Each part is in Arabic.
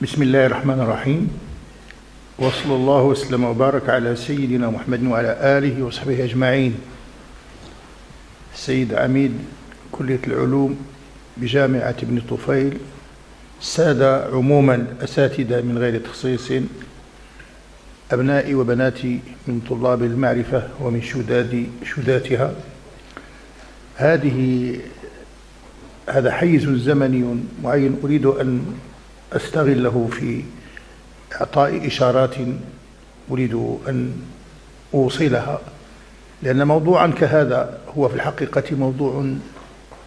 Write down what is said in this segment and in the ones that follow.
بسم الله الرحمن الرحيم، وصلى الله وسلم وبارك على سيدنا محمد وعلى آله وصحبه أجمعين. السيد عميد كلية العلوم بجامعة ابن طفيل، السادة عموما أساتذة من غير تخصيص، أبنائي وبناتي من طلاب المعرفة ومن شداتها، هذا حيز زمني معين أريد أن أستغله في إعطاء إشارات أريد أن أوصلها، لأن موضوعا كهذا هو في الحقيقة موضوع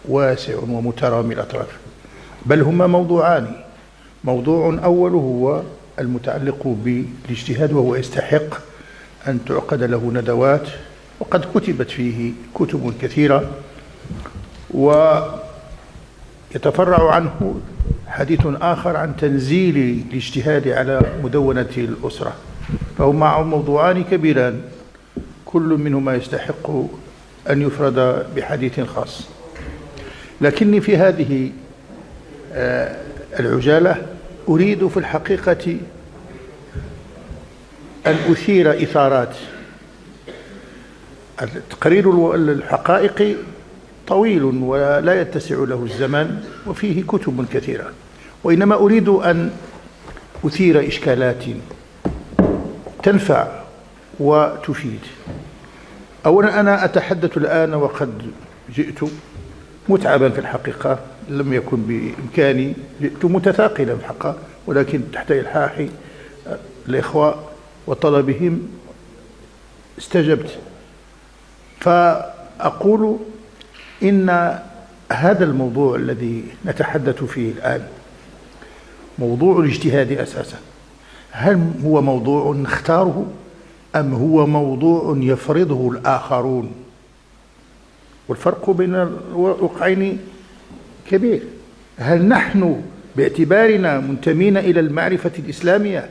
واسع ومترامي الأطراف، بل هما موضوعان. موضوع أول هو المتعلق بالاجتهاد، وهو يستحق أن تعقد له ندوات، وقد كتبت فيه كتب كثيرة، ويتفرع عنه حديث آخر عن تنزيل الاجتهاد على مدونة الأسرة، فهما موضوعان كبيران كل منهما يستحق أن يفرد بحديث خاص. لكني في هذه العجالة أريد في الحقيقة أن أثير إثارات. التقرير الحقائقي طويل ولا يتسع له الزمان، وفيه كتب كثيرة، وإنما أريد أن أثير إشكالات تنفع وتفيد. أولا، أنا أتحدث الآن وقد جئت متعبا في الحقيقة، لم يكن بإمكاني، جئت متثاقلا في الحقيقة، ولكن تحت إلحاح الإخوة وطلبهم استجبت. فأقول إن هذا الموضوع الذي نتحدث فيه الآن موضوع الاجتهاد أساسا، هل هو موضوع نختاره أم هو موضوع يفرضه الآخرون؟ والفرق بين الوقعين كبير. هل نحن باعتبارنا منتمين إلى المعرفة الإسلامية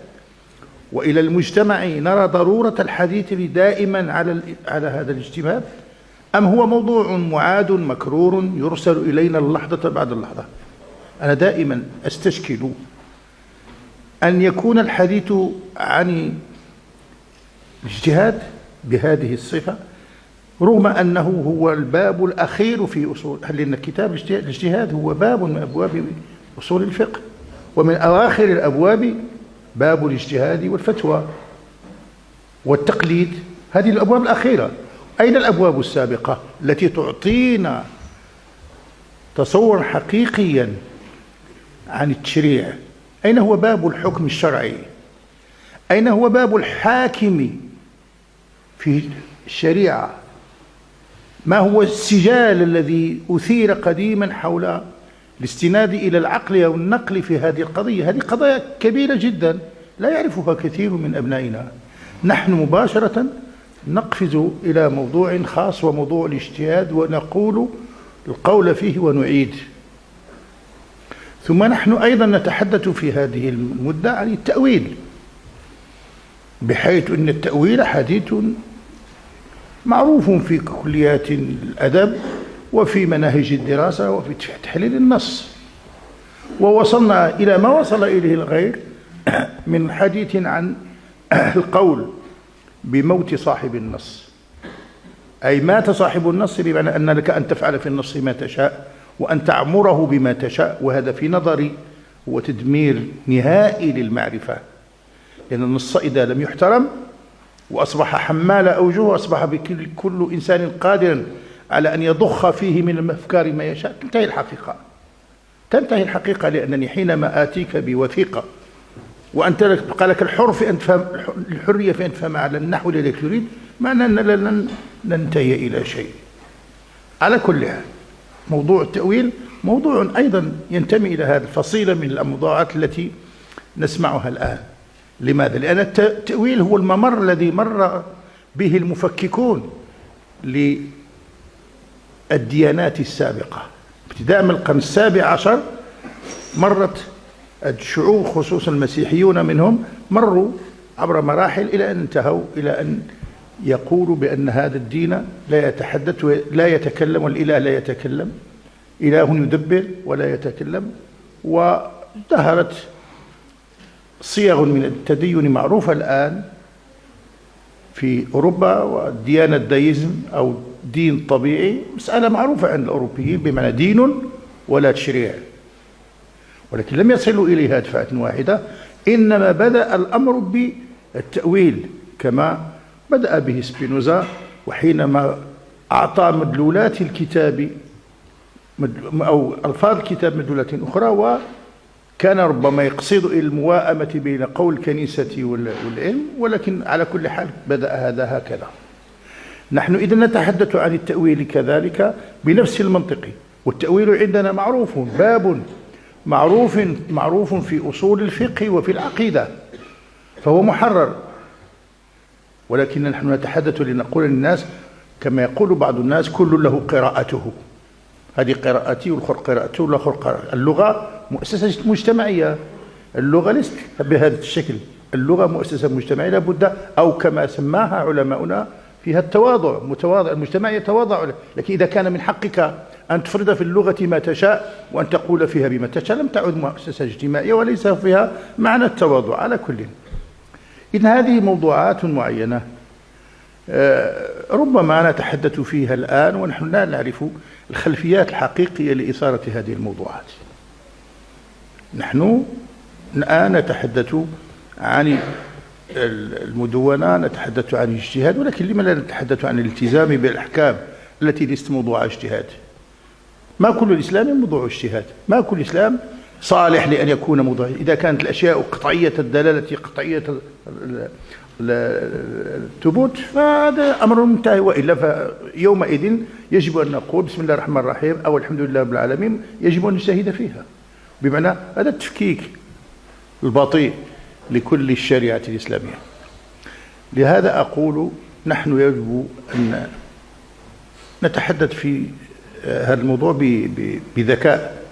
وإلى المجتمع نرى ضرورة الحديث دائما على هذا الاجتهاد، أم هو موضوع معاد مكرور يرسل إلينا اللحظة بعد اللحظة؟ أنا دائما أستشكل أن يكون الحديث عن الاجتهاد بهذه الصفة، رغم أنه هو الباب الأخير في أصول، لأن كتاب الاجتهاد هو باب من أبواب أصول الفقه، ومن أواخر الأبواب باب الاجتهاد والفتوى والتقليد، هذه الأبواب الأخيرة. أين الأبواب السابقة التي تعطينا تصور حقيقيا عن التشريع؟ أين هو باب الحكم الشرعي؟ أين هو باب الحاكم في الشريعة؟ ما هو السجال الذي أثير قديما حول الاستناد إلى العقل أو النقل في هذه القضية؟ هذه قضايا كبيرة جدا لا يعرفها كثير من أبنائنا. نحن مباشرة نقفز إلى موضوع خاص وموضوع الاجتهاد، ونقول القول فيه ونعيد. ثم نحن أيضا نتحدث في هذه المدة عن التأويل، بحيث أن التأويل حديث معروف في كليات الأدب وفي مناهج الدراسة وفي تحليل النص، ووصلنا إلى ما وصل إليه الغير من حديث عن القول بموت صاحب النص، أي مات صاحب النص، بمعنى أن لك أن تفعل في النص ما تشاء وأن تعمره بما تشاء، وهذا في نظري هو تدمير نهائي للمعرفة، لأن النص إذا لم يحترم وأصبح حمال أوجه، أصبح كل إنسان قادرا على أن يضخ فيه من الأفكار ما يشاء، تنتهي الحقيقة. لأنني حينما آتيك بوثيقة وأنت بقى لك الحرية في أن تفهم على النحو الذي تريد، معنى أننا لن ننتهي إلى شيء. على كل حال، موضوع التأويل موضوع أيضا ينتمي إلى هذه الفصيلة من الموضوعات التي نسمعها الآن. لماذا؟ لأن التأويل هو الممر الذي مر به المفككون للديانات السابقة، ابتداء من القرن السابع عشر مرت الشعوب خصوصا المسيحيون منهم، مروا عبر مراحل إلى أن انتهوا إلى أن يقولوا بأن هذا الدين لا يتحدث ولا يتكلم، والإله لا يتكلم، إله يدبر ولا يتكلم. وظهرت صيغ من التدين معروفة الآن في أوروبا، وديانة الدايزم أو دين طبيعي مسألة معروفة عند الأوروبيين بمعنى دين ولا تشريع، ولكن لم يصلوا إليها دفعة واحدة، إنما بدأ الأمر بالتأويل كما بدأ به سبينوزا، وحينما أعطى مدلولات الكتاب أو ألفاظ الكتاب مدلولات أخرى، وكان ربما يقصد إلى المواءمة بين قول الكنيسة والعلم، ولكن على كل حال بدأ هذا هكذا. نحن إذا نتحدث عن التأويل كذلك بنفس المنطق، والتأويل عندنا معروف، باب معروف في أصول الفقه وفي العقيدة، فهو محرر. ولكن نحن نتحدث لنقول للناس كما يقول بعض الناس: كل له قراءته، هذه قراءتي والأخر قراءته والأخر قراءته. اللغة مؤسسة مجتمعية، اللغة ليست بهذا الشكل، اللغة مؤسسة مجتمعية لابد، أو كما سماها علماؤنا فيها التواضع، متواضع، المجتمع يتواضع. لكن إذا كان من حقك أن تفرض في اللغة ما تشاء وأن تقول فيها بما تشاء لم تعد مؤسسة اجتماعية وليس فيها معنى التواضع. على كل، إن هذه موضوعات معينة ربما نتحدث فيها الآن ونحن لا نعرف الخلفيات الحقيقية لإثارة هذه الموضوعات. نحن الآن نتحدث عن المدونة، نتحدث عن الاجتهاد، ولكن لما لا نتحدث عن الالتزام بالأحكام التي ليست موضوع اجتهاد؟ ما كل الإسلام موضوع اجتهاد، ما كل الإسلام صالح لأن يكون موضوع. إذا كانت الأشياء قطعية الدلالة قطعية الثبوت فهذا أمر منتهي، وإلا فيومئذ يجب أن نقول بسم الله الرحمن الرحيم أو الحمد لله رب العالمين، يجب أن نجتهد فيها، بمعنى هذا التفكيك البطيء لكل الشريعة الإسلامية. لهذا أقول نحن يجب أن نتحدث في هذا الموضوع بذكاء.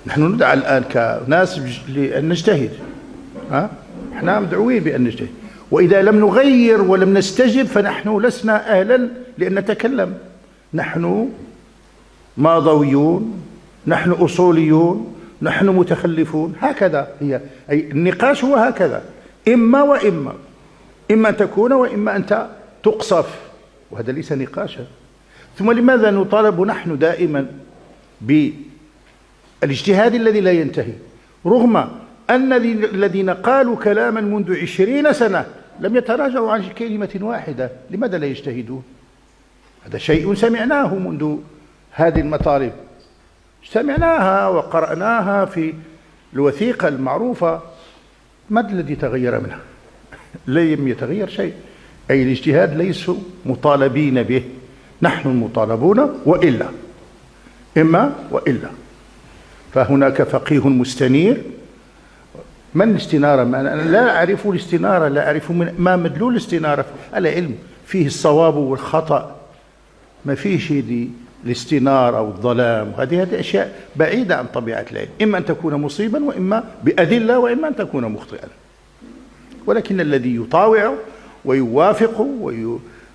نحن ندعى الآن كناس لأن نجتهد، احنا مدعوين بأن نجتهد، وإذا لم نغير ولم نستجب فنحن لسنا أهلا لأن نتكلم. نحن ماضويون، نحن أصوليون، نحن متخلفون، هكذا هي. أي النقاش هو هكذا، إما وإما، إما أن تكون وإما أن تقصف، وهذا ليس نقاشا. ثم لماذا نطالب نحن دائما بالاجتهاد الذي لا ينتهي، رغم أن الذين قالوا كلاما منذ 20 سنة لم يتراجعوا عن كلمة واحدة؟ لماذا لا يجتهدون؟ هذا شيء سمعناه منذ هذه المطالب، سمعناها وقرأناها في الوثيقة المعروفة. ما الذي تغير منها؟ لم يتغير شيء. أي الاجتهاد ليسوا مطالبين به، نحن المطالبون، وإلا إما وإلا. فهناك فقيه مستنير. من الاستنارة؟ أنا لا أعرف الاستنارة، لا أعرف ما مدلول الاستنارة. العلم فيه الصواب والخطأ، ما فيه شيء الاستنارة أو الظلام، هذه أشياء بعيدة عن طبيعة العلم، إما أن تكون مصيبا وإما بأدلة وإما أن تكون مخطئا. ولكن الذي يطاوع ويوافق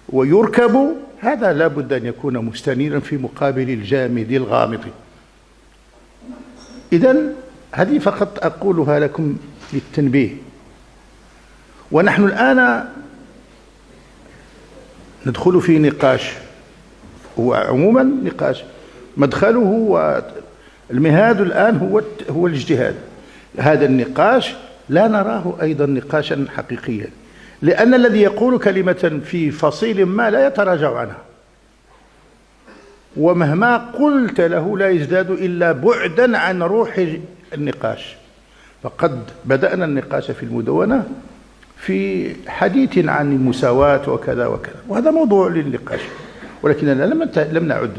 ويركب هذا لا بد أن يكون مستنيرا في مقابل الجامد الغامض. إذن هذه فقط أقولها لكم للتنبيه. ونحن الآن ندخل في نقاش، هو عموما نقاش مدخله والمهاد الآن هو الاجتهاد. هذا النقاش لا نراه أيضا نقاشا حقيقيا، لأن الذي يقول كلمة في فصيل ما لا يتراجع عنها، ومهما قلت له لا يزداد إلا بعدا عن روح النقاش. فقد بدأنا النقاش في المدونة في حديث عن المساواة وكذا وكذا، وهذا موضوع للنقاش، ولكننا لم نعد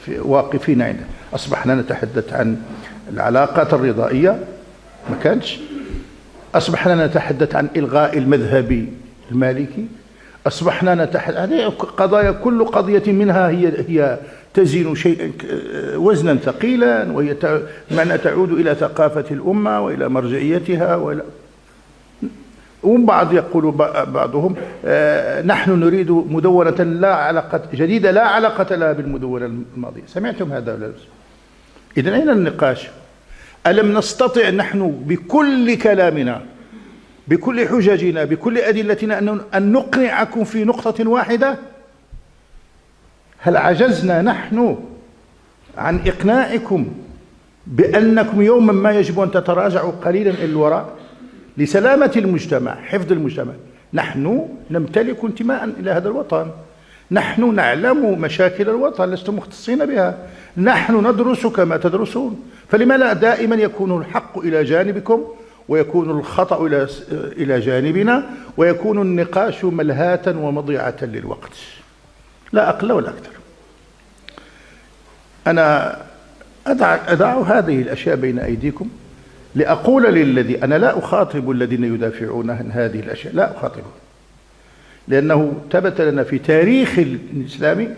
واقفين عنده. أصبحنا نتحدث عن العلاقات الرضائية، ما كانش. أصبحنا نتحدث عن إلغاء المذهب المالكي، أصبحنا نتحدث هذه قضايا، كل قضية منها هي تزن شيئا وزنا ثقيلا، وهي معنى تعود إلى ثقافة الأمة وإلى مرجعيتها وبعض يقول بعضهم نحن نريد مدونة لا علاقة جديدة لا علاقة لها بالمدونة الماضية. سمعتم هذا ولا لا؟ إذن أين النقاش؟ ألم نستطع نحن بكل كلامنا بكل حججنا بكل أدلتنا أن نقنعكم في نقطة واحدة؟ هل عجزنا نحن عن إقناعكم بأنكم يوما ما يجب أن تتراجعوا قليلا إلى الوراء لسلامة المجتمع، حفظ المجتمع؟ نحن نمتلك انتماء إلى هذا الوطن، نحن نعلم مشاكل الوطن، لستم مختصين بها، نحن ندرس كما تدرسون، فلما لا دائما يكون الحق إلى جانبكم ويكون الخطأ إلى جانبنا ويكون النقاش ملهاة ومضيعة للوقت، لا أقل ولا أكثر. أنا أضع هذه الأشياء بين أيديكم لأقول للذي أنا لا أخاطب الذين يدافعون عن هذه الأشياء، لا أخاطبهم، لأنه ثبت لنا في تاريخ الإسلامي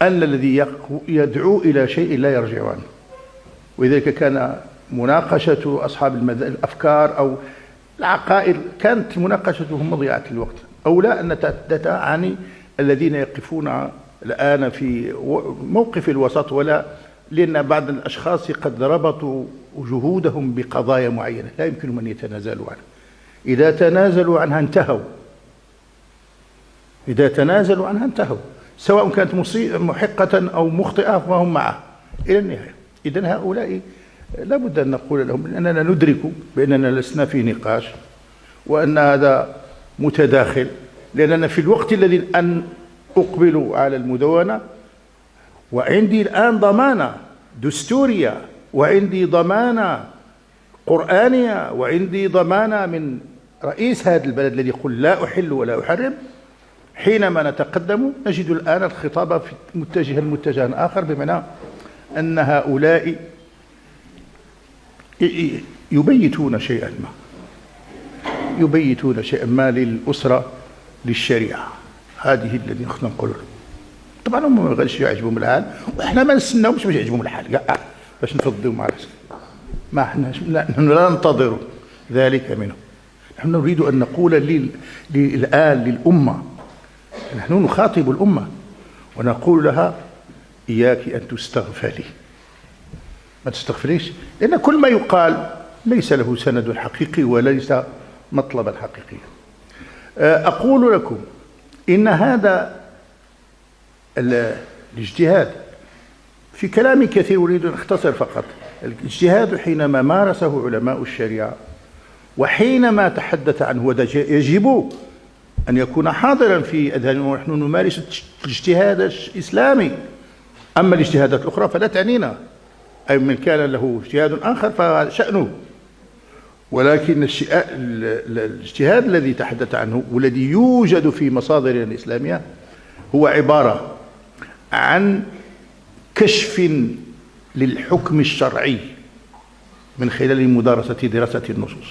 أن الذي يدعو إلى شيء لا يرجع عنه، ولذلك كان مناقشة أصحاب الأفكار أو العقائد كانت مناقشتهم مضيعة الوقت، أو لا أن نتحدث عن الذين يقفون الآن في موقف الوسط، ولا لأن بعض الأشخاص قد ربطوا جهودهم بقضايا معينة لا يمكنهم أن يتنازلوا عنها، إذا تنازلوا عنها انتهوا، إذا تنازلوا عنها انتهوا، سواء كانت محقة أو مخطئة فهم معه إلى النهاية. إذن هؤلاء لا بد أن نقول لهم أننا ندرك بأننا لسنا في نقاش وأن هذا متداخل، لأننا في الوقت الذي أن أقبل على المدونة وعندي الآن ضمانة دستورية وعندي ضمانة قرآنية وعندي ضمانة من رئيس هذا البلد الذي يقول لا أحل ولا أحرم، حينما نتقدم نجد الآن الخطاب متجها آخر، بمعنى أن هؤلاء يبيتون شيئا ما، يبيتون شيئا ما للأسرة للشريعة، هذه الذي خصنا نقول. طبعا هم ما غاديش يعجبهم الحال وإحنا ما نستناوش باش يعجبهم الحال باش نفضيو مع راسنا، ما احناش نحن لا ننتظر ذلك منهم. نحن نريد أن نقول الآن للأمة، نحن نخاطب الأمة ونقول لها إياك أن تستغفلي، ما تستغفليش، لأن كل ما يقال ليس له سند حقيقي وليس مطلبا حقيقيا. أقول لكم إن هذا الاجتهاد في كلام كثير أريد أن أختصر فقط. الاجتهاد حينما مارسه علماء الشريعة وحينما تحدث عنه، وده يجب أن يكون حاضرا في أذهاننا ونحن نمارس الاجتهاد الإسلامي. أما الاجتهادات الأخرى فلا تعنينا، أي من كان له اجتهاد آخر فشأنه، ولكن الاجتهاد الذي تحدث عنه والذي يوجد في مصادرنا الإسلامية هو عبارة عن كشف للحكم الشرعي من خلال دراسة النصوص،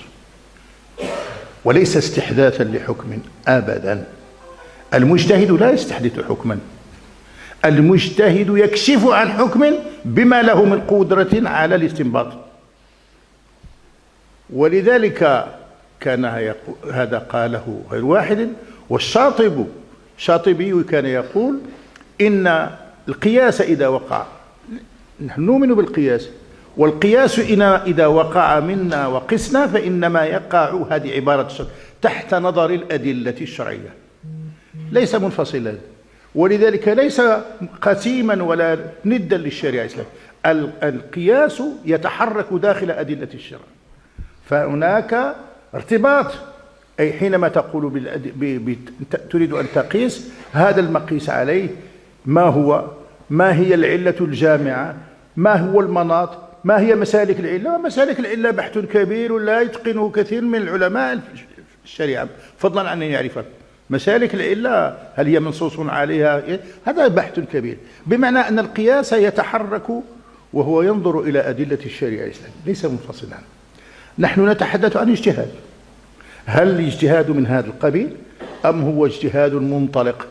وليس استحداثا لحكم أبدا. المجتهد لا يستحدث حكما، المجتهد يكشف عن حكم بما له من قدرة على الاستنباط. ولذلك كان هذا قاله غير واحد، والشاطبي كان يقول إن القياس إذا وقع، نحن نؤمن بالقياس، والقياس إذا وقع منا وقسنا فإنما يقع، هذه عبارة تحت نظر الأدلة الشرعية، ليس منفصلا، ولذلك ليس قسيما ولا ندا للشريعة الإسلامية. القياس يتحرك داخل أدلة الشرع، فهناك ارتباط، أي حينما تقول تريد أن تقيس هذا المقيس عليه ما هي العلة الجامعة، ما هو المناط، ما هي مسالك العلة. ومسالك العلة بحث كبير لا يتقنه كثير من العلماء الشريعة، فضلا عن أن يعرف مسالك العلة هل هي منصوص عليها، هذا بحث كبير. بمعنى أن القياس يتحرك وهو ينظر إلى أدلة الشريعة الإسلامية، ليس منفصلا. نحن نتحدث عن اجتهاد، هل الاجتهاد من هذا القبيل أم هو اجتهاد منطلق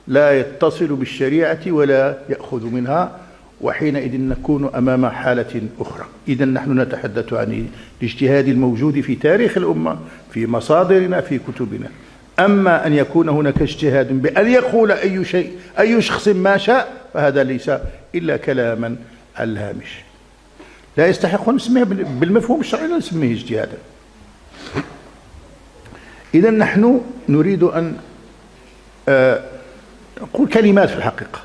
لا يتصل بالشريعة ولا يأخذ منها، وحينئذ نكون أمام حالة أخرى. إذن نحن نتحدث عن الاجتهاد الموجود في تاريخ الأمة، في مصادرنا، في كتبنا. أما أن يكون هناك اجتهاد بأن يقول أي شخص ما شاء، فهذا ليس إلا كلاما على الهامش، لا يستحق أن نسميه بالمفهوم الشرعي، لا نسميه اجتهادا. إذا نحن نريد أن نقول كلمات في الحقيقة.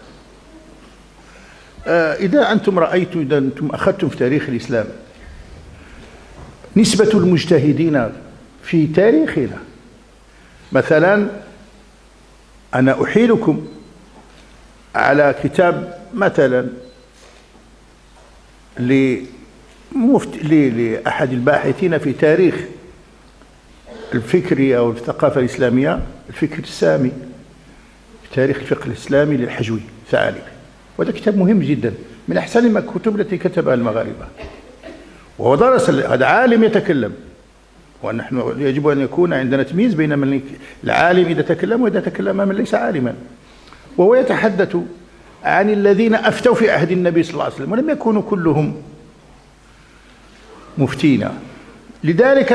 إذا أنتم رأيتم، إذا أنتم أخذتم في تاريخ الإسلام نسبة المجتهدين في تاريخنا، مثلا أنا أحيلكم على كتاب مثلا لأحد الباحثين في تاريخ الفكري أو الثقافة الإسلامية، الفكر السامي في تاريخ الفقه الإسلامي للحجوي ثعالبي، وهذا كتاب مهم جدا من أحسن الكتب التي كتبها المغاربة. وهو درس، هذا عالم يتكلم، ونحن يجب أن يكون عندنا تمييز بين من العالم إذا تكلم وإذا تكلم من ليس عالما. وهو يتحدث عن الذين أفتوا في عهد النبي صلى الله عليه وسلم ولم يكونوا كلهم مفتين. لذلك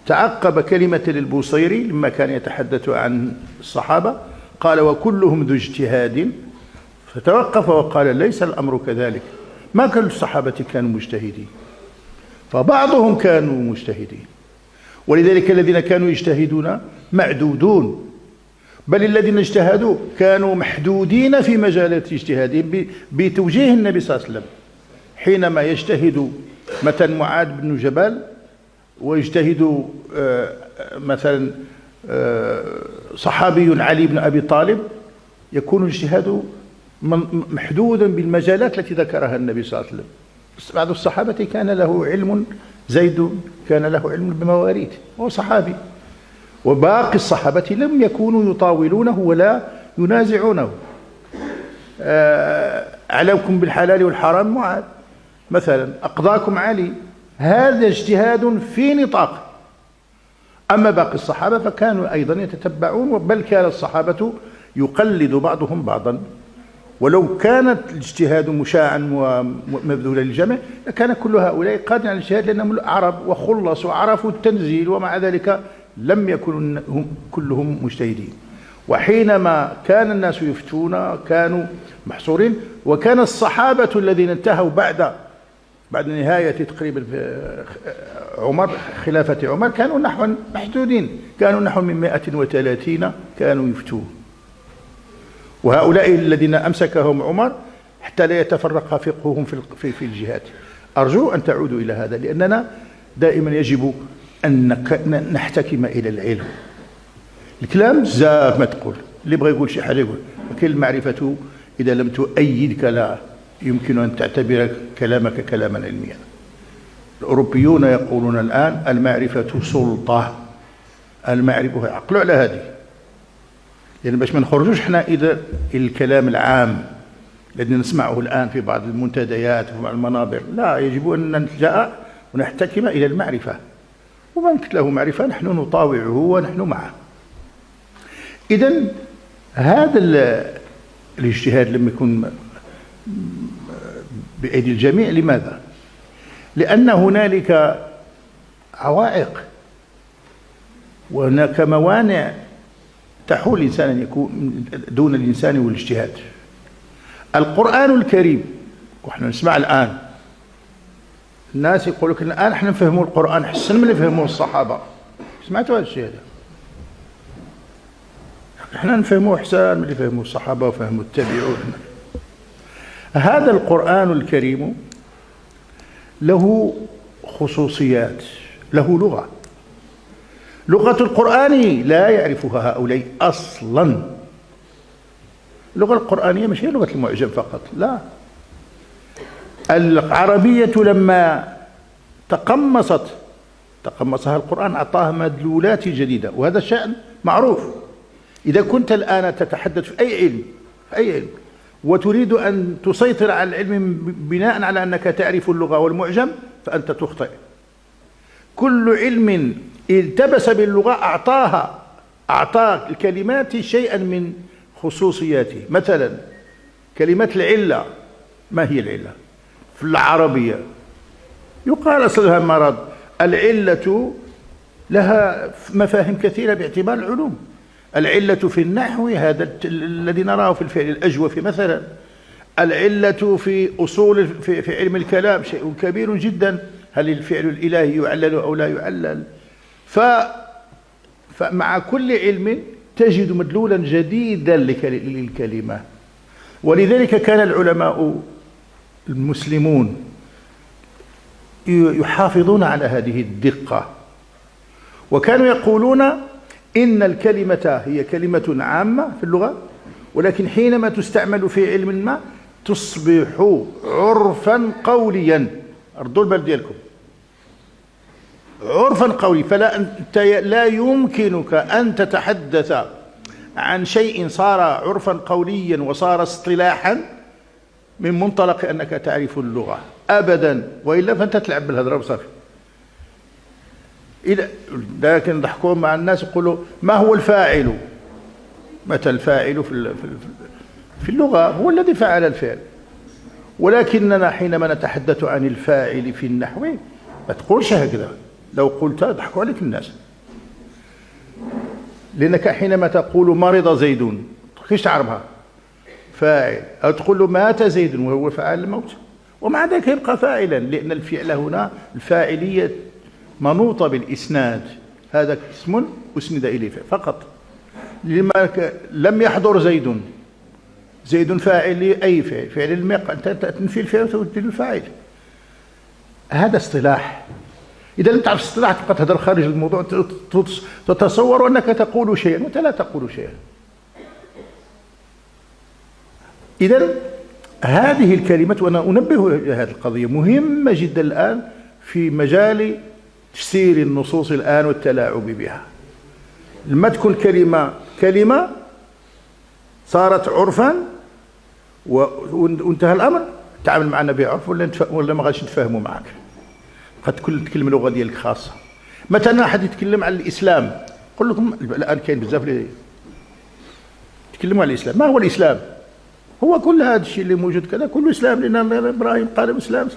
تعقب كلمة للبوصيري لما كان يتحدث عن الصحابة، قال وكلهم ذو اجتهاد، فتوقف وقال ليس الأمر كذلك، ما كل الصحابة كانوا مجتهدين، فبعضهم كانوا مجتهدين، ولذلك الذين كانوا يجتهدون معدودون، بل الذين اجتهدوا كانوا محدودين في مجالات اجتهادهم بتوجيه النبي صلى الله عليه وسلم. حينما يجتهد مثلا معاذ بن جبل ويجتهد مثلا صحابي علي بن أبي طالب، يكون الاجتهاد محدودا بالمجالات التي ذكرها النبي صلى الله عليه وسلم. بعض الصحابة كان له علم، زيد كان له علم بمواريث وهو صحابي، وباقي الصحابة لم يكونوا يطاولونه ولا ينازعونه. علمكم بالحلال والحرام معاذ مثلا، أقضاكم علي، هذا اجتهاد في نطاق. أما باقي الصحابة فكانوا أيضا يتتبعون، بل كان الصحابة يقلد بعضهم بعضا، ولو كانت الاجتهاد مشاعا ومبذولا للجمع لكان كل هؤلاء قادرين على الاجتهاد، لأنهم عرب وخلصوا وعرفوا التنزيل، ومع ذلك لم يكونوا كلهم مجتهدين. وحينما كان الناس يفتون كانوا محصورين، وكان الصحابة الذين انتهوا بعد نهاية تقريبا عمر، خلافة عمر، كانوا نحو محدودين، كانوا نحو من 130 كانوا يفتون. وهؤلاء الذين أمسكهم عمر حتى لا يتفرق فقههم في الجهات. أرجو أن تعودوا إلى هذا، لأننا دائما يجب أن نحتكم إلى العلم. الكلام بزاف ما تقول، اللي بغى يقول شي حاجة يقول، ولكن المعرفة إذا لم تؤيدك لا يمكن أن تعتبر كلامك كلاما علميا. الأوروبيون يقولون الآن المعرفة سلطة، المعرفة، عقلوا على هذه، يعني باش ما نخرجوش احنا إذا الكلام العام الذي نسمعه الآن في بعض المنتديات وفي المنابر، لا، يجب أن نلجأ ونحتكم إلى المعرفة، ومن له معرفة نحن نطاوعه ونحن معه. إذن هذا الاجتهاد لم يكن بأيدي الجميع. لماذا؟ لأن هنالك عوائق وهناك موانع تحول الإنسان أن يكون دون الإنسان والاجتهاد. القرآن الكريم، ونحن نسمع الآن الناس يقول لك الآن احنا نفهموا القرآن حسن من اللي فهموه الصحابة. سمعتوا هذا الشيء؟ هذا احنا نفهموه احسن من اللي فهموه الصحابة وفهموا التابعون. هذا القرآن الكريم له خصوصيات، له لغة القرآن لا يعرفها هؤلاء أصلا. اللغة القرآنية مش هي لغة المعجم فقط، لا، العربية لما تقمصها القرآن أعطاها مدلولات جديدة، وهذا شأن معروف. إذا كنت الآن تتحدث في أي علم وتريد أن تسيطر على العلم بناء على أنك تعرف اللغة والمعجم فأنت تخطئ. كل علم التبس باللغة أعطى الكلمات شيئا من خصوصياته. مثلا كلمة العلة، ما هي العلة في العربية؟ يقال أصلها مرض. العلة لها مفاهيم كثيرة باعتبار العلوم. العلة في النحو هذا الذي نراه في الفعل الأجوف مثلا. العلة في أصول في علم الكلام شيء كبير جدا، هل الفعل الإلهي يعلل أو لا يعلل؟ فمع كل علم تجد مدلولا جديدا للكلمة. ولذلك كان العلماء المسلمون يحافظون على هذه الدقة، وكانوا يقولون إن الكلمة هي كلمة عامة في اللغة، ولكن حينما تستعمل في علم ما تصبح عرفا قوليا. ردوا البال ديالكم، عرفا قولي. فلا أنت لا يمكنك أن تتحدث عن شيء صار عرفا قوليا وصار اصطلاحا من منطلق أنك تعرف اللغة أبدا، وإلا فأنت تلعب بالهضرة وصافي. لكن ضحكون مع الناس يقولوا ما هو الفاعل؟ متى الفاعل في اللغة هو الذي فعل الفعل، ولكننا حينما نتحدث عن الفاعل في النحو ما تقولش هكذا. لو قلت ضحكوا عليك الناس، لأنك حينما تقول مرض زيد كيف تعرفها؟ فاعل. أو تقول له مات زيد وهو فعل الموت، ومع ذلك يبقى فاعلا، لأن الفعل هنا الفاعلية منوطة بالإسناد. هذا اسم أسند إليه فقط. لما لم يحضر زيد، زيد فاعل أي فعل، فعل المقع، أنت تنفي الفعل وتبدل الفاعل. هذا اصطلاح. إذا لم تعرف اصطلاح تبقى تهدر خارج الموضوع، تتصور أنك تقول شيئا وأنت لا تقول شيئا. إذا هذه الكلمة، وأنا أنبه هذه القضية مهمة جدا الآن في مجال تفسير النصوص الآن والتلاعب بها. لما تكون كلمة صارت عرفا وانتهى الأمر، تعامل معنا بعرف ولا ما غاديش نتفاهموا معك. قد تكلم اللغة ديالك خاصة. مثلا أحد يتكلم عن الإسلام، قل لكم الآن كاين بزاف اللي يتكلموا عن الإسلام. ما هو الإسلام؟ هو كل هذا الشيء اللي موجود كذا كله إسلام، لأن إبراهيم قال إسلام.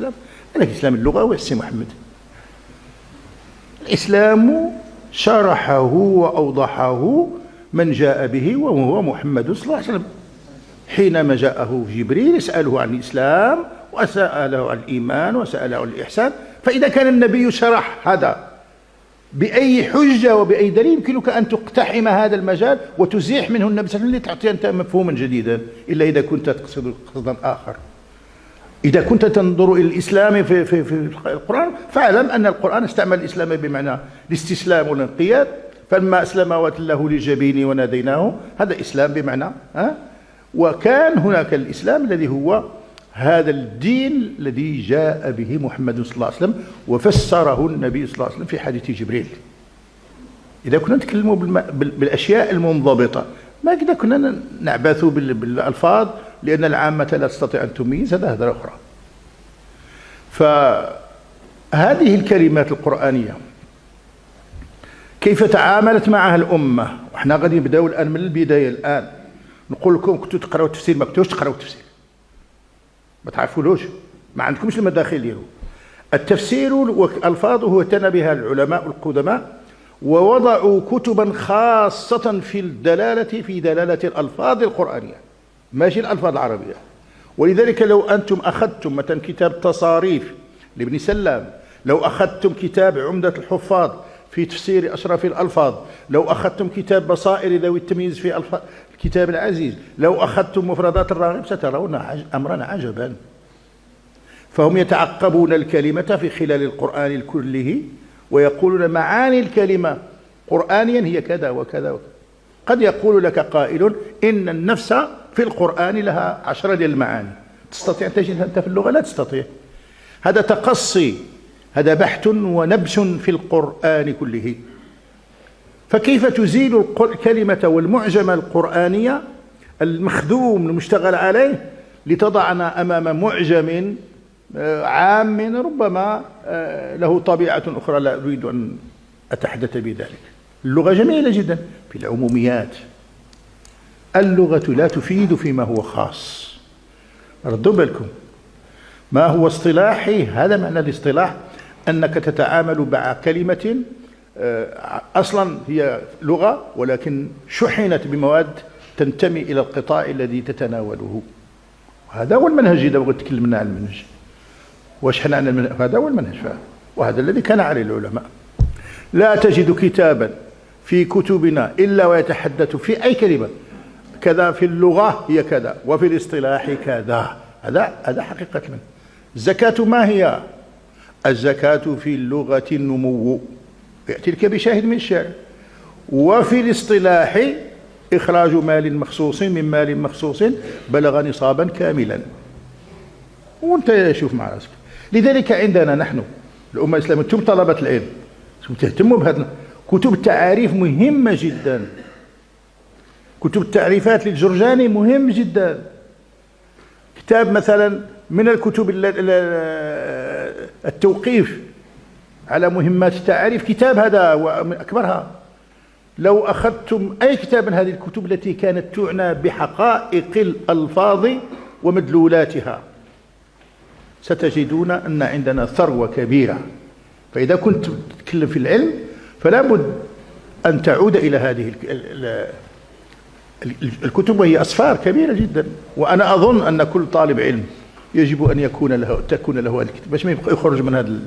لكن إسلام اللغة هو السي محمد. الإسلام شرحه وأوضحه من جاء به وهو محمد صلى الله عليه وسلم. حينما جاءه جبريل يسأله عن الإسلام وسأله عن الإيمان وسأله عن الإحسان، فإذا كان النبي شرح هذا بأي حجة وبأي دليل يمكنك أن تقتحم هذا المجال وتزيح منه النبي صلى الله عليه وسلم لتعطي أنت مفهوما جديدا، إلا إذا كنت تقصد قصدا آخر. إذا كنت تنظر إلى الإسلام في القرآن فاعلم أن القرآن استعمل الإسلام بمعنى الاستسلام والانقياد. فلما أسلم وتله للجبين وناديناه، هذا إسلام بمعنى وكان هناك الإسلام الذي هو هذا الدين الذي جاء به محمد صلى الله عليه وسلم وفسره النبي صلى الله عليه وسلم في حديث جبريل. إذا كنا نتكلم بالأشياء المنضبطة، ما كده كنا نعبث بالألفاظ، لأن العامة لا تستطيع أن تميز، هذا هذا أخرى. فهذه الكلمات القرآنية كيف تعاملت معها الأمة؟ وإحنا غادي نبداو الآن من البداية. الآن نقول لكم كنتوا تقراوا التفسير، ما كنتوش تقراوا التفسير، ما تعرفولوش، ما عندكمش المداخل ديالو. التفسير والألفاظ اعتنى بها العلماء القدماء، ووضعوا كتبا خاصة في دلالة الألفاظ القرآنية، ماشي الألفاظ العربية. ولذلك لو أنتم أخذتم مثلا كتاب تصاريف لابن سلام، لو أخذتم كتاب عمدة الحفاظ في تفسير أشرف الألفاظ، لو أخذتم كتاب بصائر ذوي التمييز في الكتاب العزيز، لو أخذتم مفردات الراغب، سترون أمرا عجبا. فهم يتعقبون الكلمة في خلال القرآن كله، ويقولون معاني الكلمة قرآنيا هي كذا وكذا وكذا. قد يقول لك قائل إن النفس في القرآن لها 10 ديال المعاني، تستطيع أن تجدها أنت في اللغة؟ لا تستطيع. هذا تقصي، هذا بحث ونبش في القرآن كله. فكيف تزيل الكلمة والمعجم القرآنية المخدوم المشتغل عليه لتضعنا أمام معجم عام ربما له طبيعة أخرى لا أريد أن أتحدث بذلك. اللغة جميلة جدا في العموميات، اللغة لا تفيد فيما هو خاص. ردوا بالكم، ما هو اصطلاحي؟ هذا معنى الاصطلاح، أنك تتعامل مع كلمة أصلا هي لغة ولكن شحنت بمواد تنتمي إلى القطاع الذي تتناوله. هذا هو المنهج. إذا بغيت تكلمنا عن المنهج وشحن عن المنهج، هذا هو المنهج، وهذا الذي كان عليه العلماء. لا تجد كتابا في كتبنا إلا ويتحدث في أي كلمة كذا، في اللغة هي كذا، وفي الاصطلاح كذا. هذا حقيقة منه. الزكاة ما هي؟ الزكاة في اللغة النمو، يأتي لك بشاهد من الشارع. وفي الاصطلاح إخراج مال مخصوص من مال مخصوص بلغ نصابا كاملا. وانت شوف مع راسك. لذلك عندنا نحن الأمة الإسلامية، انتم طلبة العلم تهتموا بهذا. كتب التعاريف مهمة جدا، كتب التعريفات للجرجاني مهم جدا. كتاب مثلا من الكتب التوقيف على مهمات التعاريف، كتاب هذا ومن أكبرها. لو أخذتم أي كتاب من هذه الكتب التي كانت تعنى بحقائق الألفاظ ومدلولاتها ستجدون أن عندنا ثروة كبيرة. فإذا كنت تتكلم في العلم فلا بد أن تعود إلى هذه الكتب، وهي أصفار كبيرة جدا. وأنا أظن أن كل طالب علم يجب أن تكون له هذه الكتب باش ما يبقى يخرج من هذا.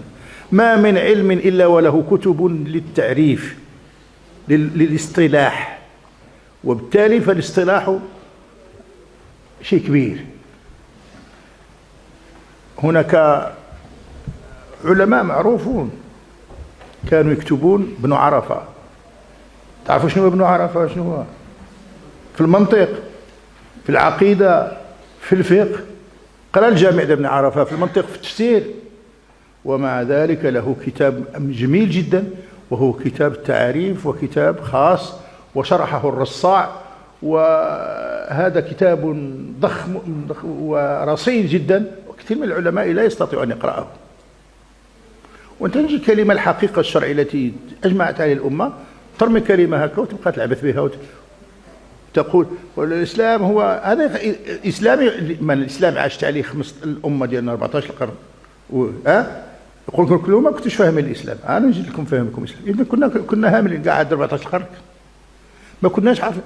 ما من علم إلا وله كتب للتعريف للاصطلاح، وبالتالي فالاصطلاح شيء كبير. هناك علماء معروفون كانوا يكتبون ابن عرفة. تعرفوا شنو ابن عرفة؟ شنو هو؟ في المنطق، في العقيدة، في الفقه. قرأ الجامع ابن عرفة في المنطق، في التفسير. ومع ذلك له كتاب جميل جدا، وهو كتاب التعاريف، وكتاب خاص وشرحه الرصاع. وهذا كتاب ضخم ورصين جدا، وكثير من العلماء لا يستطيعون أن يقرأه. وانت تجي كلمة الحقيقة الشرعية التي أجمعت عليه الأمة، ترمي كلمة هكذا وتبقى تلعبث بها تقول الإسلام هو هذا إسلامي. من الإسلام عاشت عليه الأمة ديالنا 14 قرن. يقول لكم كلهم ما كنتوش فاهمين الإسلام. أنا نجي لكم فاهمكم الإسلام. إذا كنا هاملين قاعد 14 قرن، ما كناش عارفين.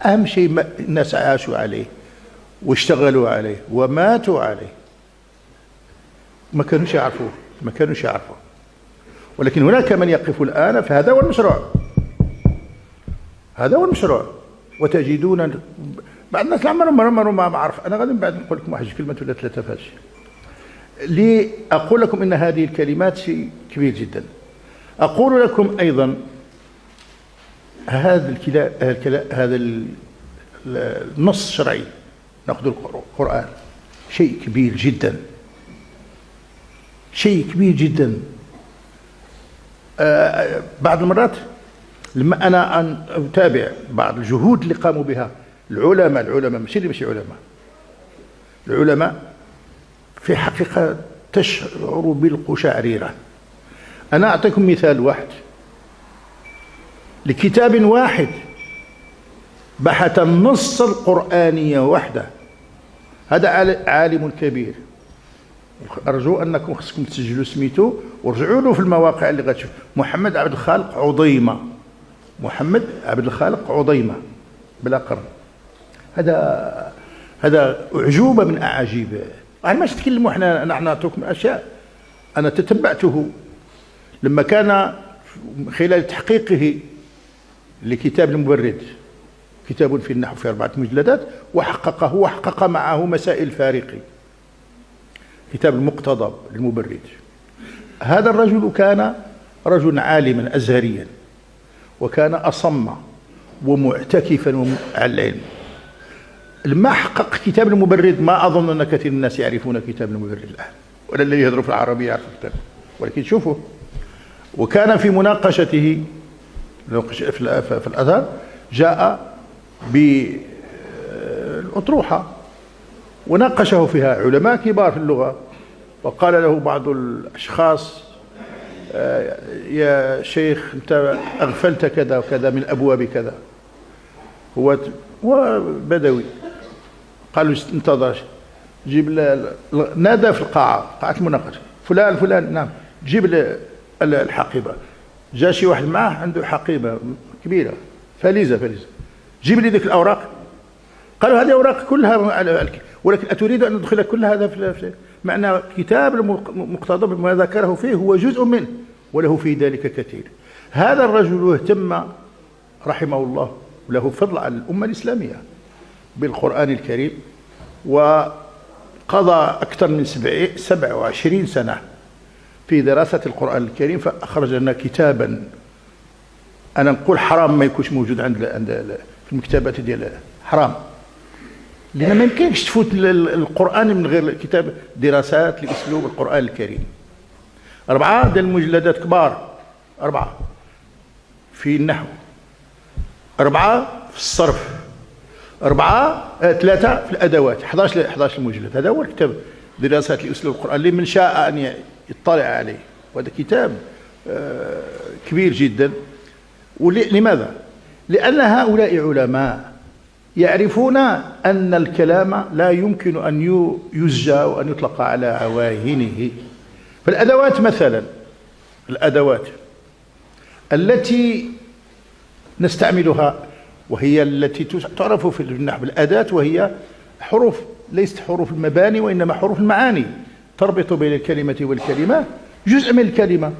أهم شيء الناس عاشوا عليه واشتغلوا عليه وماتوا عليه، ما كانوش يعرفوه. ولكن هناك من يقف الآن، فهذا هو المشروع. وتجدون بعض الناس عمرهم ما عرف. أنا غادي من بعد نقول لكم واحد كلمة ولا ثلاثة فاش لي أقول لكم إن هذه الكلمات شيء كبير جدا. أقول لكم أيضا هذا النص الشرعي، نأخذ القرآن، شيء كبير جدا. بعض المرات لما أنا أتابع بعض الجهود اللي قاموا بها العلماء ماشي العلماء في حقيقة تشعر بالقشعريرة. أنا أعطيكم مثال واحد لكتاب واحد بحث النص القرآني وحده. هذا عالم كبير، أرجو أنكم خصكم تسجلوا سميتو ورجعوا له في المواقع اللي غتشوف. محمد عبد الخالق عضيمة بلا قرن. هذا أعجوبة من أعاجيب. أنا ماش نتكلموا احنا، نحن نعطيكم أشياء. أنا تتبعته لما كان خلال تحقيقه لكتاب المبرد، كتاب في النحو في 4 مجلدات، وحقق معه مسائل الفارقي، كتاب المقتضب للمبرد. هذا الرجل كان رجلا عالما أزهريا، وكان أصم ومعتكفا على العلم. لما حقق كتاب المبرد، ما أظن أن كثير من الناس يعرفون كتاب المبرد الآن، ولا الذي يهضروا في العربية يعرف الكتاب، ولكن شوفوا. وكان في مناقشته في الأزهر جاء بالأطروحة وناقشه فيها علماء كبار في اللغة، وقال له بعض الأشخاص: يا شيخ أنت أغفلت كذا وكذا من أبواب كذا. هو بدوي، قالوا انتظر، جيب نادى في قاعة المناقشة: فلان نعم، جيب الحقيبة. جاء شي واحد معه عنده حقيبة كبيرة فليزة، جيب لي ذيك الأوراق. قالوا هذه أوراق كلها، ولكن أتريد أن ندخل كل هذا في معنى كتاب المقتضب ما ذكره فيه هو جزء منه، وله في ذلك كثير. هذا الرجل اهتم رحمه الله له فضل على الأمة الإسلامية بالقرآن الكريم، وقضى أكثر من 27 سنة في دراسة القرآن الكريم، فأخرج لنا كتابا أنا نقول حرام ما يكونش موجود عند في المكتبات ديال حرام، لأن ما يمكنش تفوت القرآن من غير كتاب دراسات لأسلوب القرآن الكريم. 4 ديال المجلدات كبار، 4 في النحو، 4 في الصرف، 3 في الأدوات، 11 مجلد. هذا هو الكتاب دراسات لأسلوب القرآن اللي من شاء أن يطلع عليه، وهذا كتاب كبير جدا. لماذا؟ لأن هؤلاء علماء يعرفون أن الكلام لا يمكن أن يزجى وأن يطلق على عواهنه. فالأدوات مثلا، الأدوات التي نستعملها وهي التي تعرف في النحو الأداة، وهي حروف ليست حروف المباني وإنما حروف المعاني، تربط بين الكلمة والكلمة جزء من الكلمة.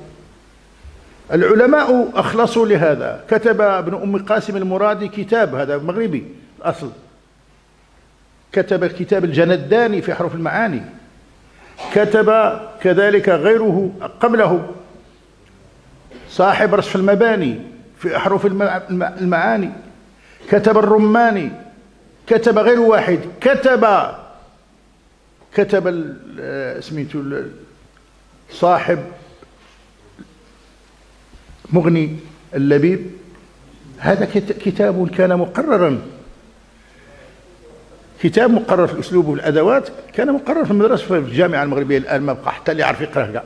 العلماء أخلصوا لهذا. كتب ابن أم قاسم المرادي كتاب، هذا مغربي الأصل، كتب كتاب الجنداني في حروف المعاني، كتب كذلك غيره قبله صاحب رصف المباني في أحرف المعاني، كتب الرماني، كتب غير واحد، كتب اسميته صاحب مغني اللبيب. هذا كتاب كان مقررا، كتاب مقرر في الأسلوب والأدوات، كان مقرر في المدرسة في الجامعة المغربية. الآن ما بقى حتى اللي يعرف يقرأ.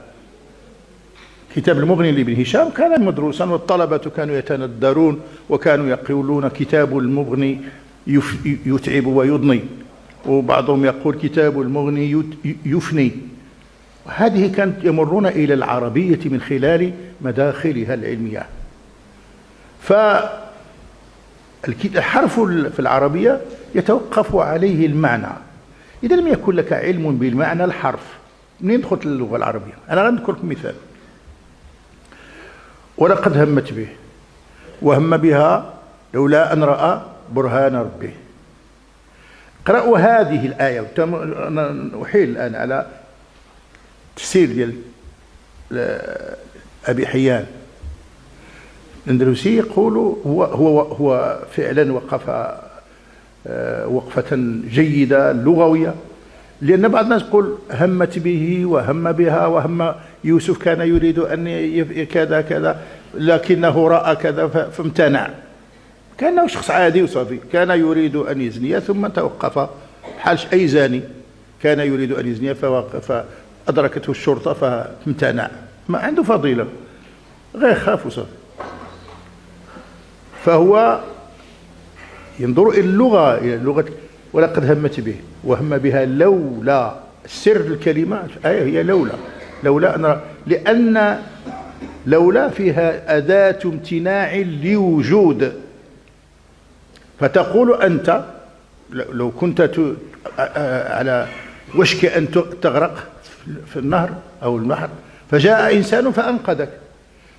كتاب المغني لابن هشام كان مدروسا، والطلبة كانوا يتندرون وكانوا يقولون كتاب المغني يتعب ويضني، وبعضهم يقول كتاب المغني يفني. هذه كانت يمرون إلى العربية من خلال مداخلها العلمية. فالحرف في العربية يتوقف عليه المعنى. إذا لم يكن لك علم بالمعنى الحرف، منين دخلت اللغة العربية؟ أنا غنذكر لكم مثال. ولقد همت به وهم بها لولا أن رأى برهان ربه. قرأوا هذه الآية. أنا أحيل الآن على تفسير ديال أبي حيان الأندلسي، يقول هو فعلا وقف وقفة جيدة لغوية، لأن بعض الناس يقول همت به وهم بها، وهم يوسف كان يريد أن كذا كذا لكنه رأى كذا فامتنع، كأنه شخص عادي وصافي، كان يريد أن يزني ثم توقف، بحال أي زاني كان يريد أن يزني فأدركته الشرطة فامتنع، ما عنده فضيلة، غير خاف وصافي. فهو ينظر إلى اللغة، إلى اللغة. ولقد همت به وهم بها لولا، سر الكلمة الآية هي لولا أن، لأن لولا فيها أداة امتناع لوجود. فتقول أنت لو كنت على وشك أن تغرق في النهر أو البحر، فجاء إنسان فأنقذك،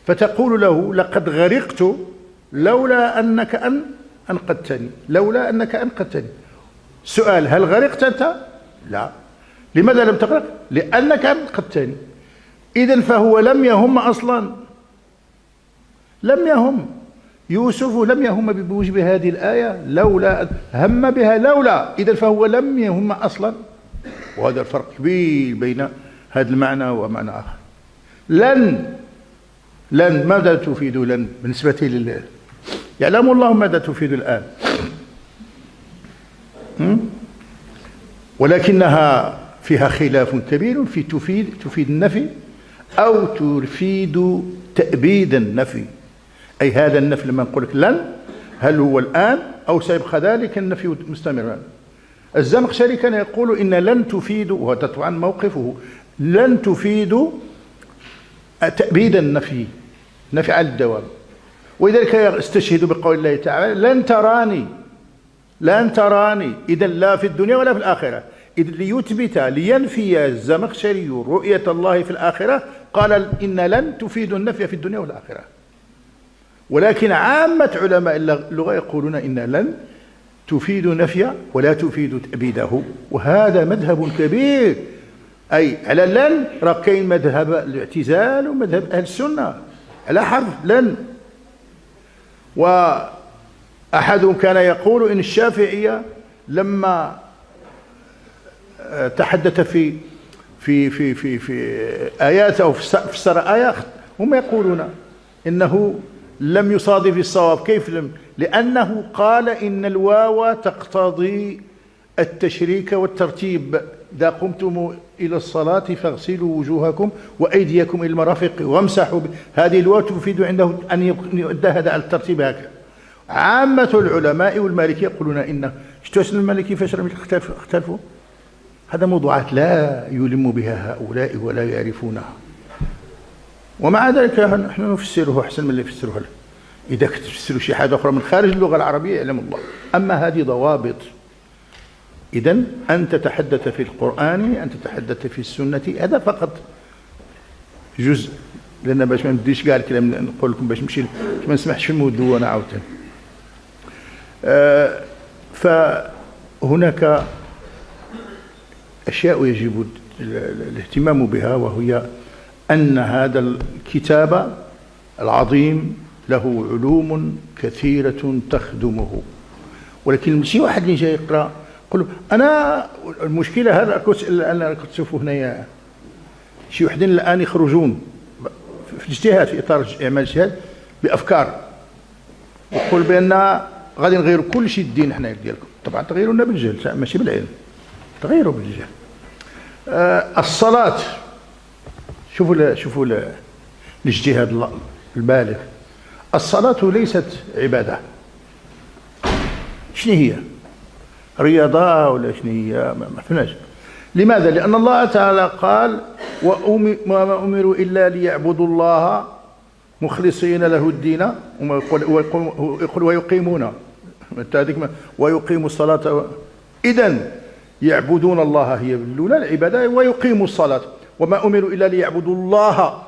فتقول له لقد غرقت لولا أنك أنقذتني، لولا أنك أنقذتني. سؤال: هل غرقت أنت؟ لا. لماذا لم تغرق؟ لأنك أنقذتني. إذن فهو لم يهم أصلا، لم يهم يوسف، لم يهم بموجب هذه الآية، لولا هم بها لولا، إذن فهو لم يهم أصلا. وهذا الفرق كبير بين هذا المعنى ومعنى آخر. لن ماذا تفيد لن بالنسبة لله؟ يعلم الله ماذا تفيد الآن، ولكنها فيها خلاف كبير في تفيد النفي أو تفيد تأبيد النفي. أي هذا النفي لما نقول لك لن، هل هو الآن أو سيبقى ذلك النفي مستمرا؟ الزمخشري كان يقول إن لن تفيد، وهذا طبعا موقفه، لن تفيد تأبيد النفي، نفي على الدوام. ولذلك استشهد بقول الله تعالى لن تراني، إذا لا في الدنيا ولا في الآخرة. إذ لينفي الزمخشري رؤية الله في الآخرة، قال إن لن تفيد النفي في الدنيا والآخرة. ولكن عامة علماء اللغة يقولون إن لن تفيد نفي ولا تفيد تأبيده، وهذا مذهب كبير. أي على لن راه كاين مذهب الاعتزال ومذهب أهل السنة على حرف لن. وأحدهم كان يقول إن الشافعية لما تحدث في آيات أو فسر آيات، هم يقولون إنه لم يصادف الصواب. كيف لم؟ لأنه قال إن الواو تقتضي التشريك والترتيب. إذا قمتم إلى الصلاة فاغسلوا وجوهكم وأيديكم إلى المرافق وامسحوا هذه الواو تفيد عنده أن يؤدى هذا على الترتيب هكذا. عامة العلماء والمالكية يقولون إن شتوش المالكي فاش اختلفوا، هذا موضوعات لا يلم بها هؤلاء ولا يعرفونها، ومع ذلك نحن نفسره أحسن من اللي يفسره له. إذا كنت تفسروا شي حاجة أخرى من خارج اللغة العربية يعلم الله، أما هذه ضوابط. إذن أن تتحدث في القرآن، أن تتحدث في السنة، هذا فقط جزء، لأن باش ما نديش كاع الكلام نقول لكم باش نمشي ما نسمحش في المدونة عاوتاني. فهناك أشياء يجب الاهتمام بها، وهي أن هذا الكتاب العظيم له علوم كثيرة تخدمه. ولكن ماشي واحد اللي جاي يقرأ يقول أنا المشكلة هذا أنا كنت تشوفوا هنايا شي وحدين الآن يخرجون في الاجتهاد في إطار إعمال الاجتهاد بأفكار، ويقول بأن غادي نغيروا كل شيء الدين حنا ديالكم. طبعا تغيرونا بالجهل ماشي بالعلم، تغيروا بالجهل. الصلاة، شوفوا الاجتهاد البالغ. الصلاة ليست عبادة. شنو هي؟ رياضة ولا شنو هي؟ ما فهمناش. لماذا؟ لأن الله تعالى قال وما أمروا إلا ليعبدوا الله مخلصين له الدين ويقيمون الصلاة. إذن يعبدون الله هي الأولى العبادة، ويقيموا الصلاة. وما أمروا إلا ليعبدوا الله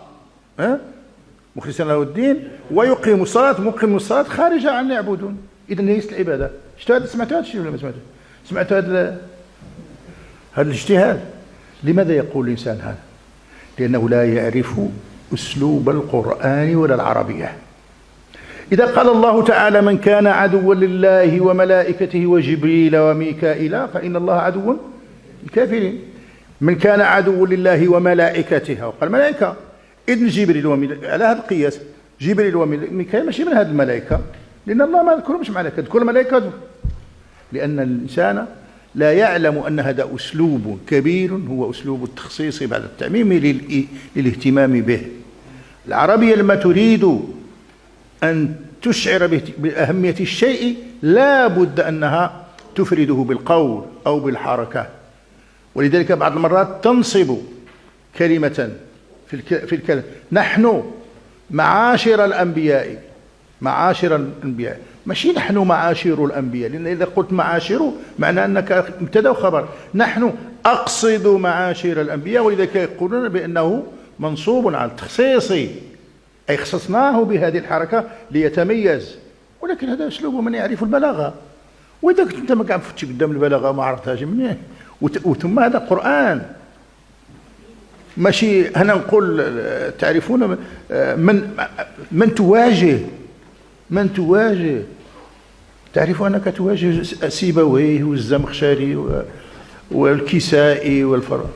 مخلصين له الدين ويقيموا الصلاة. مقيموا الصلاة خارجة عن يعبدون، إذن ليست العبادة. سمعتوا هذا الشيء ولا ما سمعتوا؟ سمعتوا هذا الاجتهاد؟ لماذا يقول الإنسان هذا؟ لأنه لا يعرف أسلوب القرآن ولا العربية. إذا قال الله تعالى من كان عدوا لله وملائكته وجبريل وميكائيل فإن الله عدو الكافرين. من كان عدوا لله وملائكته، وقال ملائكة، إذن جبريل وميكائيل على هذا القياس. جبريل وميكائيل ماشي من هذه الملائكة، لأن الله ما ذكرهمش ملائكة، ذكر ملائكة، لأن الإنسان لا يعلم أن هذا أسلوب كبير، هو أسلوب التخصيص بعد التعميم للاهتمام به. العربية لما تريد أن تشعر بأهمية الشيء لا بد أنها تفرده بالقول أو بالحركة، ولذلك بعض المرات تنصب كلمة في الكلام. نحن معاشر الأنبياء، ماشي نحن معاشر الأنبياء، لأن إذا قلت معاشر معنى أنك مبتدأ وخبر. نحن أقصد معاشر الأنبياء، ولذلك يقولون بأنه منصوب على التخصيص، أي خصصناه بهذه الحركة ليتميز. ولكن هذا أسلوب من يعرف البلاغة، وإذا كنت أنت ما قاعد تفتش قدام البلاغة ما عرفتهاش منين، وثم هذا قرآن. ماشي هنا نقول تعرفون من تواجه تعرف أنك تواجه سيبويه والزمخشري والكسائي والفراء،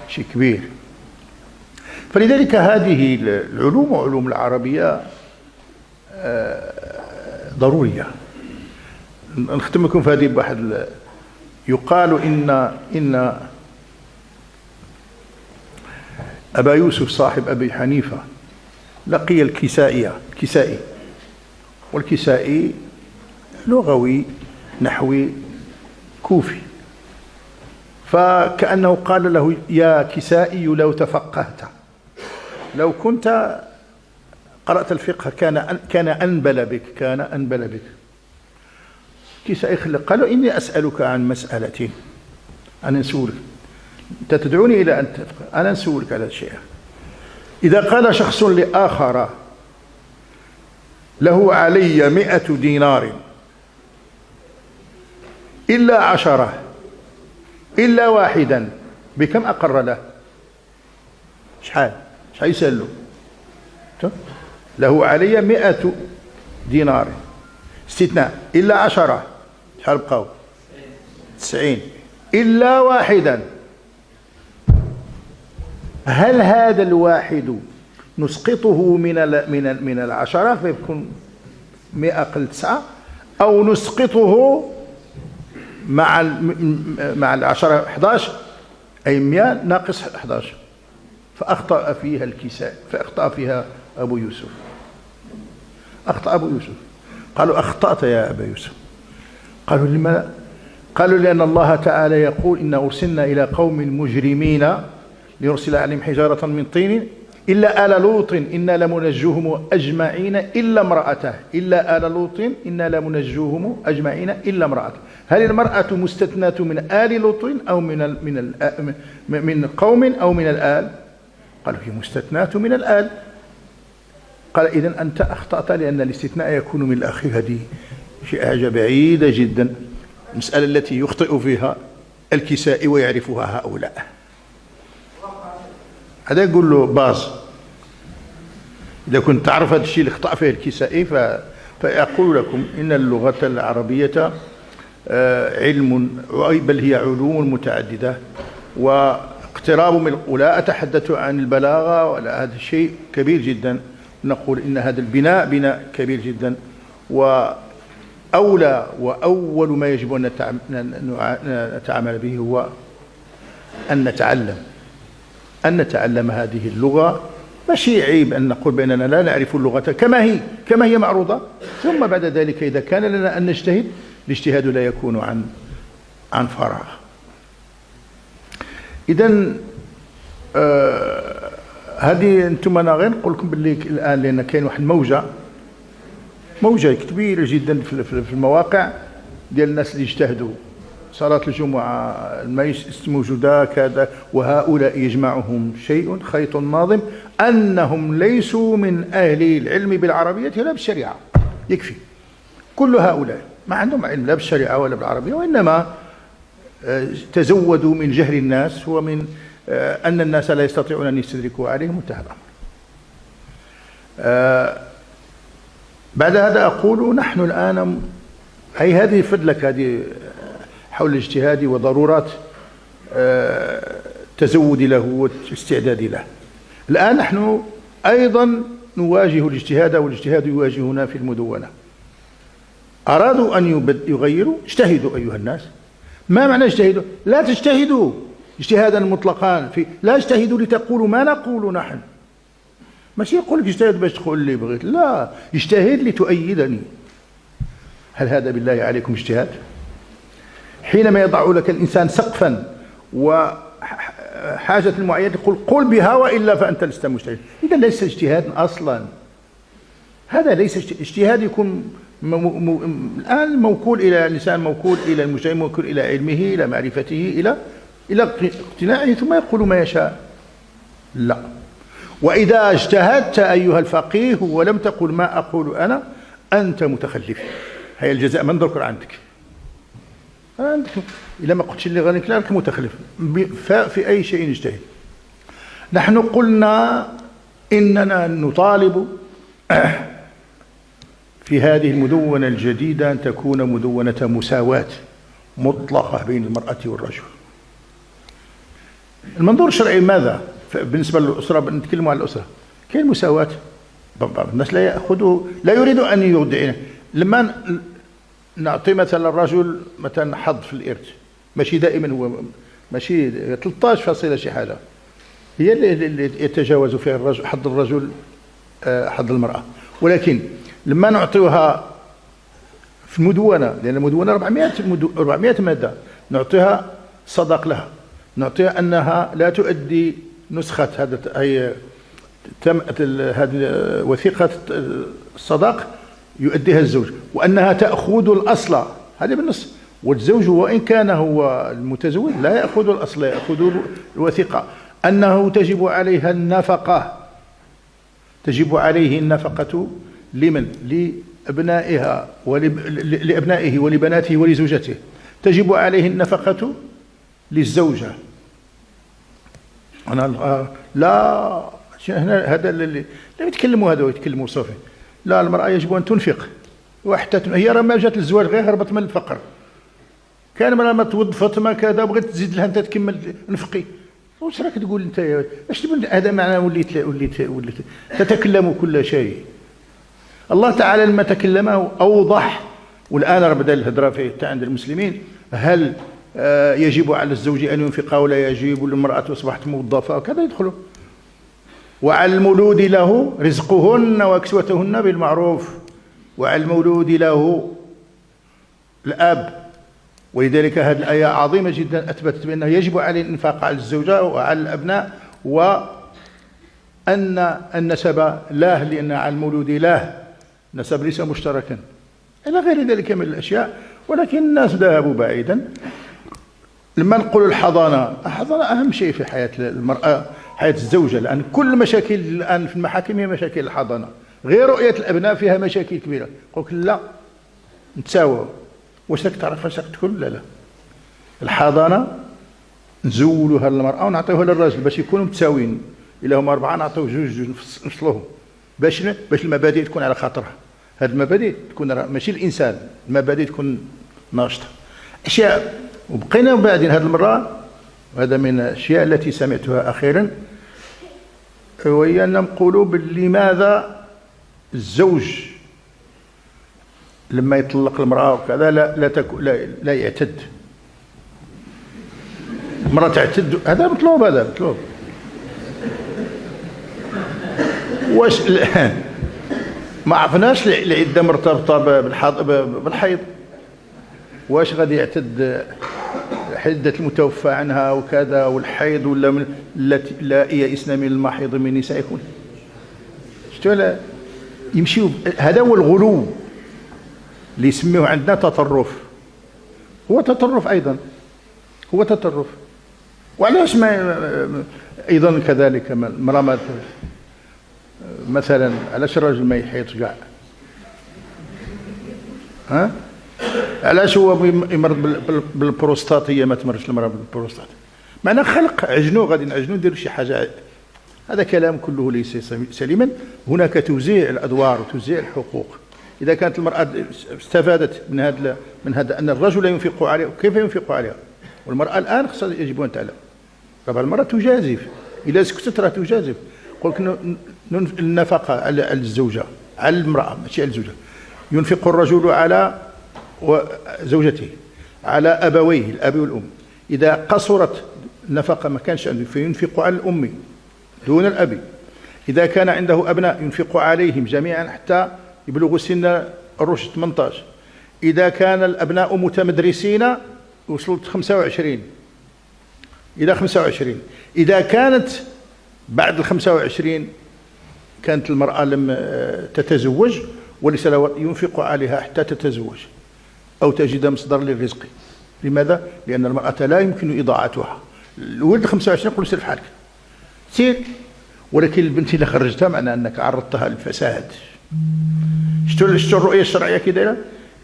شيء كبير. فلذلك هذه العلوم وعلوم العربية ضرورية. نختم لكم في هذه بواحد يقال إن أبا يوسف صاحب أبي حنيفة لقي الكسائي، والكسائي لغوي نحوي كوفي، فكأنه قال له يا كسائي لو تفقهت، لو كنت قرأت الفقه كان أنبل بك. كسائي قال له إني أسألك عن مسألة، أنا نسولك، أنت تدعوني إلى أن تفقه، أنا نسولك على الشيء. إذا قال شخص لآخر له علي 100 دينار إلا 10 إلا واحدا، بكم أقر له؟ شحال يسال له؟ له علي 100 دينار استثناء إلا 10، شحال بقاو؟ 90 إلا واحدا. هل هذا الواحد نسقطه من 10 فيكون 100 قل 9، أو نسقطه مع 10 11، أي 100 ناقص 11؟ فأخطأ فيها الكسائي، فأخطأ فيها أبو يوسف. أخطأ أبو يوسف، قالوا أخطأت يا أبا يوسف. قالوا لما؟ قالوا لأن الله تعالى يقول إنا أرسلنا إلى قوم مجرمين لنرسل عليهم حجارة من طين إلا آل لوط إنا لمنجوهم أجمعين إلا امرأته، إلا آل لوط إنا لمنجوهم أجمعين إلا امرأته. هل المرأة مستثناة من آل لوط أو من قوم أو من الآل؟ قالوا هي مستثناة من الآل. قال إذن أنت أخطأت، لأن الاستثناء يكون من الأخير. هذه شيء بعيدة جدا، المسألة التي يخطئ فيها الكسائي ويعرفها هؤلاء. هذا يقول له باز. إذا كنت تعرف هذا الشيء اللي اخطأ فيه الكسائي فأقول لكم إن اللغة العربية علم، بل هي علوم متعددة، واقتراب من، ولا أتحدث عن البلاغة، ولا هذا شيء كبير جدا. نقول إن هذا البناء بناء كبير جدا، وأولى وأول ما يجب أن نتعامل به هو أن نتعلم هذه اللغة. ماشي عيب أن نقول بأننا لا نعرف اللغة كما هي معروضة، ثم بعد ذلك إذا كان لنا أن نجتهد، الاجتهاد لا يكون عن فراغ. إذن هذه أنتم، أنا غير نقول لكم باللي الآن، لأن كاين واحد موجة كبيرة جدا في المواقع ديال الناس اللي يجتهدوا. صلاة الجمعة الميس موجودة كذا، وهؤلاء يجمعهم شيء، خيط ناظم، أنهم ليسوا من أهل العلم بالعربية ولا بالشريعة. يكفي كل هؤلاء ما عندهم علم لا بالشريعة ولا بالعربية، وإنما تزودوا من جهل الناس ومن أن الناس لا يستطيعون أن يستدركوا عليهم، انتهى الأمر. بعد هذا أقول نحن الآن أي هذه فضلك هذه حول الاجتهاد وضرورات تزود له واستعداد له. الآن نحن أيضا نواجه الاجتهاد، والاجتهاد يواجهنا في المدونة. أرادوا أن يغيروا، اجتهدوا أيها الناس. ما معنى اجتهدوا؟ لا تجتهدوا اجتهادا مطلقا، لا اجتهدوا لتقولوا ما نقول نحن. ماشي يقول لك اجتهد باش تقول اللي بغيت، لا، اجتهد لتؤيدني. هل هذا بالله عليكم اجتهاد؟ حينما يضع لك الإنسان سقفا وحاجة المعين يقول قل بها وإلا فأنت لست مجتهد، إذا ليس اجتهاد أصلا. هذا ليس اجتهاد. يكون الآن موكول إلى الإنسان، موكول إلى المجتهد، موكول إلى علمه، إلى معرفته، إلى اقتناعه، ثم يقول ما يشاء. لا. وإذا اجتهدت أيها الفقيه ولم تقل ما أقول أنا، أنت متخلف. هي الجزاء ما نذكر عندك. إذا ما قلتش اللي غادي لك متخلف في أي شيء اجتهد. نحن قلنا إننا نطالب في هذه المدونة الجديدة أن تكون مدونة مساواة مطلقة بين المرأة والرجل. المنظور الشرعي ماذا؟ بالنسبة للأسرة، نتكلم عن الأسرة، كاين مساواة. بعض الناس لا يريد أن يودعنا. لما نعطي مثلا الرجل مثلا حظ في الإرث، ماشي دائما، هو ماشي 13 فاصلة شي حاجة هي اللي يتجاوز فيها الرجل حظ الرجل حظ المرأة، ولكن لما نعطيها في المدونة، لأن المدونة 400 مادة، نعطيها صدق لها، نعطيها أنها لا تؤدي نسخة هذه وثيقة الصداق يؤديها الزوج، وأنها تأخذ الأصل، هذا بالنص. والزوج وإن كان هو المتزوج لا يأخذ الأصل، يأخذ الوثيقة. أنه تجب عليها النفقة، تجب عليه النفقة لمن؟ لأبنائها لأبنائه ولبناته ولزوجته. تجب عليه النفقة للزوجة. أنا لا هذا اللي يتكلموا، هذا يتكلموا صافي. لا، المرأة يجب أن تنفق، وحتى هي راه ما جات للزواج غير هربت من الفقر. كان ما توظفت ما كذا بغيت تزيد لها انت تكمل نفقي. واش راك تقول انت؟ اش هذا معناه؟ وليت تتكلم كل شيء. الله تعالى لما تكلم اوضح، والان راه بدا الهضره فيه حتى عند المسلمين. هل يجب على الزوج ان ينفق ولا يجب؟ والمراه اصبحت موظفه وكذا يدخلوا. وعلى المولود له رزقهن وكسوتهن بالمعروف، وعلى المولود له الاب. ولذلك هذه الآية عظيمة جدا أثبتت بأنه يجب عليه الإنفاق على الزوجة وعلى الأبناء، وأن النسب له، لأن على المولود له نسب ليس مشتركا، إلى غير ذلك من الأشياء. ولكن الناس ذهبوا بعيدا. لما نقول الحضانة أهم شيء في حياة المرأة، حياة الزوجة، لأن كل المشاكل الآن في المحاكم هي مشاكل الحضانة. غير رؤية الأبناء فيها مشاكل كبيرة. قلت لا، نتساووا. واش راك تعرف واش راك تكون؟ لا. الحضانه نزولوها للمراه ونعطيوها للراجل باش يكونوا متساويين. الا هما 4 نعطيو جوج نفصلوهم باش المبادئ تكون على خاطرها. هذه المبادئ تكون ماشي الانسان، المبادئ تكون ناشطه. اشياء. وبقينا بعدين هذه المره، وهذا من الاشياء التي سمعتها اخيرا، وهي ان نقولوا لماذا الزوج لما يطلق المرأة وكذا لا يعتد. المرأة تعتد، هذا مطلوب. واش الآن ما عرفناش العدة مرتبطة بالحيض؟ واش غادي يعتد عدة المتوفى عنها وكذا والحيض، ولا من لا يئسن من المحيض من نسائكم؟ شفتوا؟ يمشيوا. هذا هو الغلو اللي يسميه عندنا تطرف. هو تطرف أيضا، هو تطرف. وعلاش ما أيضا كذلك المرأة مثلا، علاش الرجل ما يحيط كاع؟ ها؟ علاش هو يمرض بالبروستات هي ما تمرش المرأة بالبروستات؟ معنا خلق عجنو، غادي نعجنو نديرو شي حاجة. هذا كلام كله ليس سليما. هناك توزيع الأدوار وتوزيع الحقوق. إذا كانت المرأة استفادت من هذا أن الرجل ينفق عليها، كيف ينفق عليها؟ والمرأة الآن يجب أن تعلم. طبعا المرأة تجازف، إذا سكتت راه تجازف. قلت النفقة على الزوجة، على المرأة ماشي على الزوجة. ينفق الرجل على زوجته، على أبويه الأب والأم. إذا قصرت النفقة ما كانش عنده فينفق على الأم دون الأب. إذا كان عنده أبناء ينفق عليهم جميعا حتى يبلغوا سن الرشد 18. إذا كان الأبناء متمدرسين وصلت 25 إلى 25. إذا كانت بعد 25 كانت المرأة لم تتزوج وليس لها ينفق عليها حتى تتزوج أو تجد مصدر للرزق. لماذا؟ لأن المرأة لا يمكن إضاعتها. الولد 25 يقول سير في حالك سير، ولكن البنت إذا خرجتها معناه أنك عرضتها للفساد. شتو الرؤية الشرعية كي دايره؟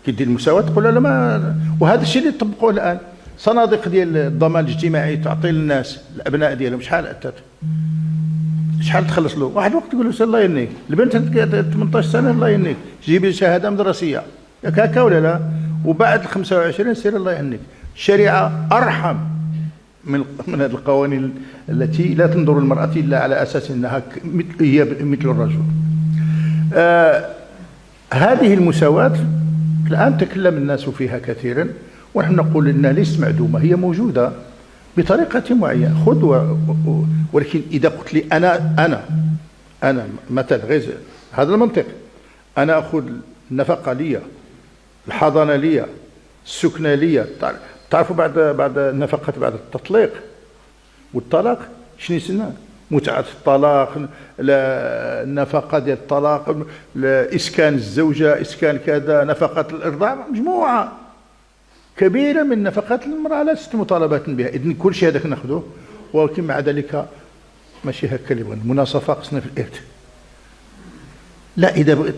كيدير المساواة تقول لا ما. وهذا الشيء اللي طبقوه الآن. صناديق ديال الضمان الاجتماعي تعطي للناس الأبناء ديالهم شحال أتات؟ شحال تخلص له؟ واحد الوقت تقول له الله يهنيك، البنت 18 سنة الله يهنيك، جيبي شهادة مدرسية ياك هكا ولا لا؟ وبعد 25 سير الله يهنيك. الشريعة أرحم من هذه القوانين التي لا تنظر المرأة إلا على أساس أنها هي مثل الرجل. هذه المساواة الآن تكلم الناس فيها كثيرا، ونحن نقول إنها ليست معدومة، هي موجودة بطريقة معينة. خذ ولكن إذا قلت لي أنا مثلا غير هذا المنطق، أنا أخذ النفقة لي، الحضانة لي، السكنة لي. تعرفوا بعد النفقات بعد التطليق والطلاق شنو يسمى؟ متعة الطلاق، النفقة ديال الطلاق، إسكان الزوجة، إسكان كذا، نفقة الإرضاع، مجموعة كبيرة من نفقات المرأة لست مطالبة بها. إذن كل شيء هذاك ناخذوه، ولكن مع ذلك ماشي هكا اللي بغينا. المناصفة خصنا في الإرث، لا، اذا بغيت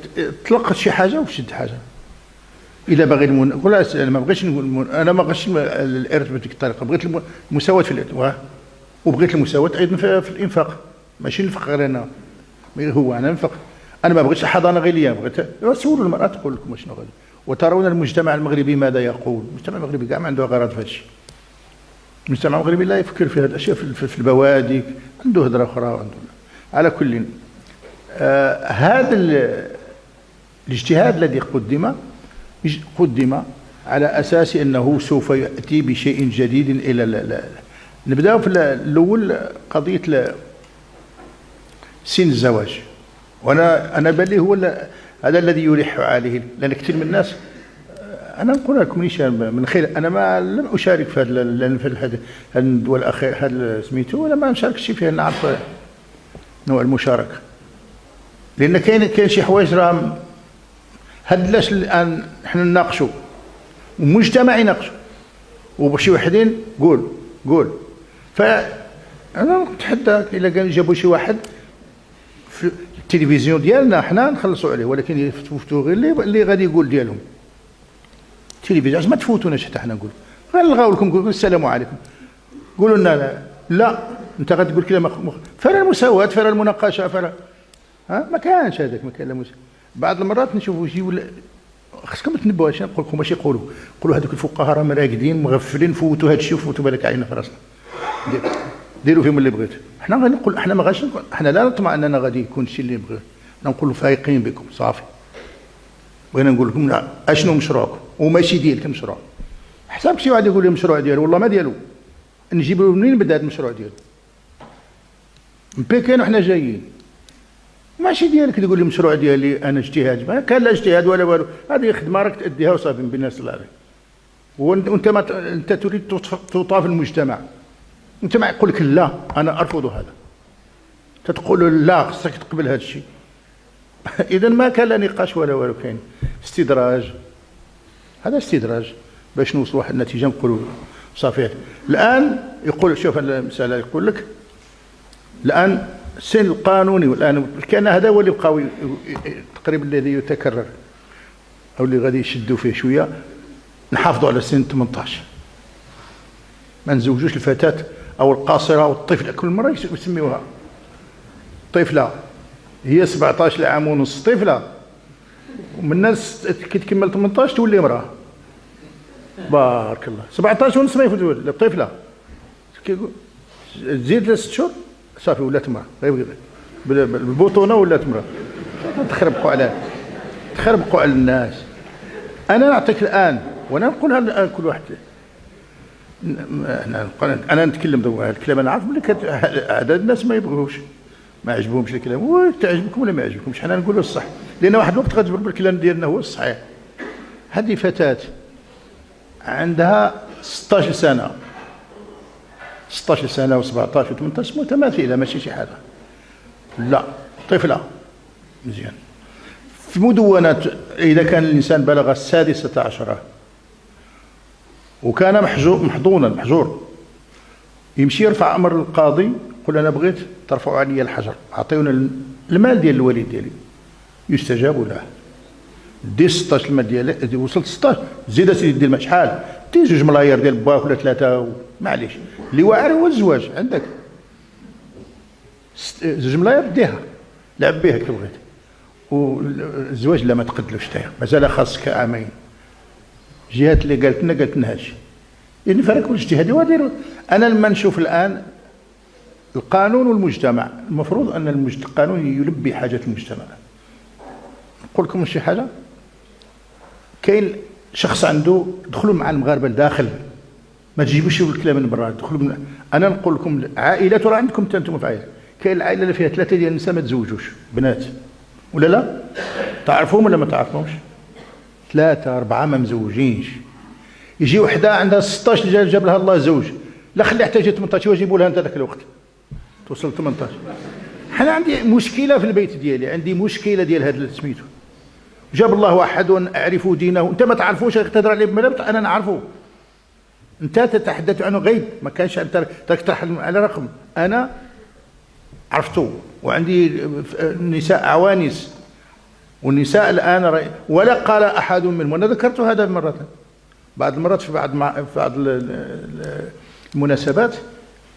طلقت شي حاجه وشد حاجه. اذا باغي انا ما بغيتش انا ما بغيتش الارث بديك الطريقه، بغيت المساواه في الارث، وبغيت المساواه ايضا في الانفاق، ماشي ننفق غير انا، هو انا ننفق. انا ما بغيتش الحضانه غير ليا، بغيت سولوا المراه تقول لكم شنو غادي. وترون المجتمع المغربي ماذا يقول؟ المجتمع المغربي كاع ما عنده غرض في هذا الشيء. المجتمع المغربي لا يفكر في هذه الاشياء، في البوادق، عنده هضره اخرى وعنده. على كل هذا الاجتهاد الذي قدم على اساس انه سوف ياتي بشيء جديد الى نبداو في الاول قضيه سن الزواج. وانا بان لي هو هذا الذي يلح عليه، لان كثير من الناس، انا نقول لكم نيشان من خير، انا ما لم اشارك في هذا، لان في هذا الدول الاخير هذا سميتو، ولا ما نشاركش فيه، نعرف نوع المشاركه، لان كاين شي حوايج راه هاد لاش الان حنا نناقشوا والمجتمع يناقشوا، وشي وحدين قول فانا نتحداك الا كان جابوا شي واحد في التلفزيون ديالنا حنا نخلصوا عليه، ولكن يفوتوا غير اللي غادي يقول ديالهم. التلفزيون ما تفوتوناش حتى حنا نقول غنلغاو لكم، نقول السلام عليكم، قولوا لنا لا انت غتقول كلام فلا المساواه، فلا المناقشه، فلا ما كانش هذاك، ما كان لا مساواه. بعض المرات نشوفوا شي ولا خصكم تنبهوا، اش نقول لكم، ماشي قولوا هذوك الفقهاء راه مراقدين مغفلين، فوتوا هذا الشيء وفوتوا بالك عيننا في راسنا، ديروا فيهم اللي بغيت. حنا غنقول، حنا ما غاش، حنا لا نطمع اننا غادي يكون الشيء اللي بغيت، نقولوا فايقين بكم صافي. بغينا نقول لكم اشنو مشروعكم وماشي ديالك المشروع. حسابك شي واحد يقول لي المشروع ديالو، والله ما ديالو، نجيب له منين بدا هذا المشروع ديالو؟ من بكين وحنا جايين، ماشي ديالك تقول لي المشروع ديالي انا اجتهاد، ما كان لا اجتهاد ولا والو، هذه خدمه راك تاديها وصافي بالناس الله عليك. وانت ما انت تريد تطاف المجتمع، المجتمع يقول لك لا انا ارفض هذا، تقول لا خصك تقبل هذا الشيء. اذا ما كان لا نقاش ولا والو، كاين استدراج، هذا استدراج باش نوصلوا واحد النتيجه نقولوا صافي. الان يقول شوف المساله، يقول لك الان السن القانوني، والان كان هذا هو اللي بقاو تقريبا الذي يتكرر او اللي غادي يشدوا فيه شويه، نحافظوا على سن 18، ما نزوجوش الفتاه او القاصره او الطفله، كل مره يسميوها طفله، هي 17 عام ونص طفله، ومن الناس كي تكمل 18 تولي امراه. بارك الله، 17 ونص ما يفوتوا لا طفله، تزيد ل 6 شهور صافي ولات امراه، بالبطونه ولات امراه. تخربقوا على الناس. انا نعطيك الان، وانا نقولها الان كل واحد، انا نتكلم هذا الكلام، انا عارف بلي عدد الناس ما يبغوش، ما عجبهمش الكلام، وتعجبكم ولا ما يعجبكمش، حنا نقولوا الصح، لان واحد الوقت غتجبر بالكلام ديالنا هو الصحيح. هذه فتاه عندها 16 سنه و17 و18 متماثله، ماشي شي حاجه، لا طفله مزيان. في مدونات اذا كان الانسان بلغ 16 وكان محجور، يمشي يرفع امر للقاضي، يقول انا بغيت ترفعوا علي الحجر، اعطيونا المال ديال الوالد ديالي، يستجاب له. دي 16 المال ديالك وصلت 16، زيد اسيدي دير ما شحال، دي 2 ملاير ديال باك ولا 3، معليش اللي واعر هو الزواج عندك، 2 ملاير ديها لعب بها كي بغيت، والزواج لا ما تقدلوش تاعها، مازال خاصك عامين. الجهات اللي قالت لنا هادشي، يعني فرق الاجتهادي وديروا. انا لما نشوف الان القانون والمجتمع، المفروض ان القانون يلبي حاجه المجتمع. نقول لكم شي حاجه، كاين شخص عنده، دخلوا مع المغاربه لداخل، ما تجيبوش الكلام من برا، دخلوا انا نقول لكم عائلات، راه عندكم حتى انتم في عائله، كاين العائله اللي فيها 3 ديال النساء ما تزوجوش بنات، ولا لا؟ تعرفوهم ولا ما تعرفوهمش؟ 3 4 ما مزوجينش. يجي وحده عندها 16 جاب لها الله زوج، لا خلي حتى جات 18 وجيبوا لها انت ذاك الوقت توصل 18. حنا عندي مشكله في البيت ديالي، عندي مشكله ديال هذا سميتو، جاب الله واحد ونعرف دينه، انت ما تعرفوش تهضر عليه بملابس، انا نعرفه، انت تتحدث عنه غيب، ما كانش انت تقترح على رقم، انا عرفته، وعندي نساء عوانس والنساء الآن ولا قال أحد منهم، وأنا ذكرت هذا مرة بعض المرات في بعض المناسبات،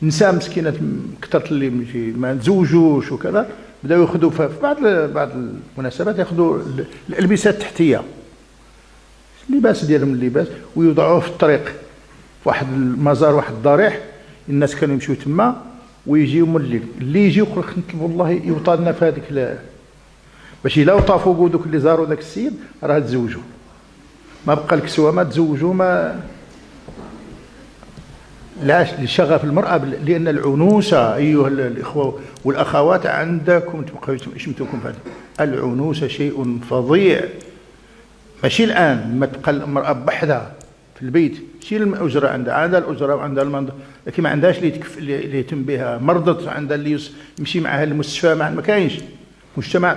نساء مسكينات كثرت اللي ما تزوجوش وكذا، بداو ياخذوا في بعض المناسبات ياخذوا الألبسة التحتية، اللباس ديالهم اللباس، ويوضعوه في الطريق في واحد المزار، واحد الضريح، الناس كانوا يمشيو تما ويجيو من الليل، اللي يجي يقول لك نطلبوا الله يوطادنا في هذيك باش الا وطافوا دوك اللي زاروا ذاك السيد راه تزوجوا، ما بقى لك سوا ما تزوجوا ما لاش لشغف المرأة، لأن العنوسة أيها الإخوة والأخوات عندكم تبقوا يشمتوكم في هذا، العنوسة شيء فظيع، ماشي الآن لما تبقى المرأة بحدها في البيت، ماشي الأجرة عندها الأجرة وعندها المنظر، لكن ما عندهاش اللي يتم بها، مرضت عندها اللي يمشي معها للمستشفى، ما كاينش مجتمع.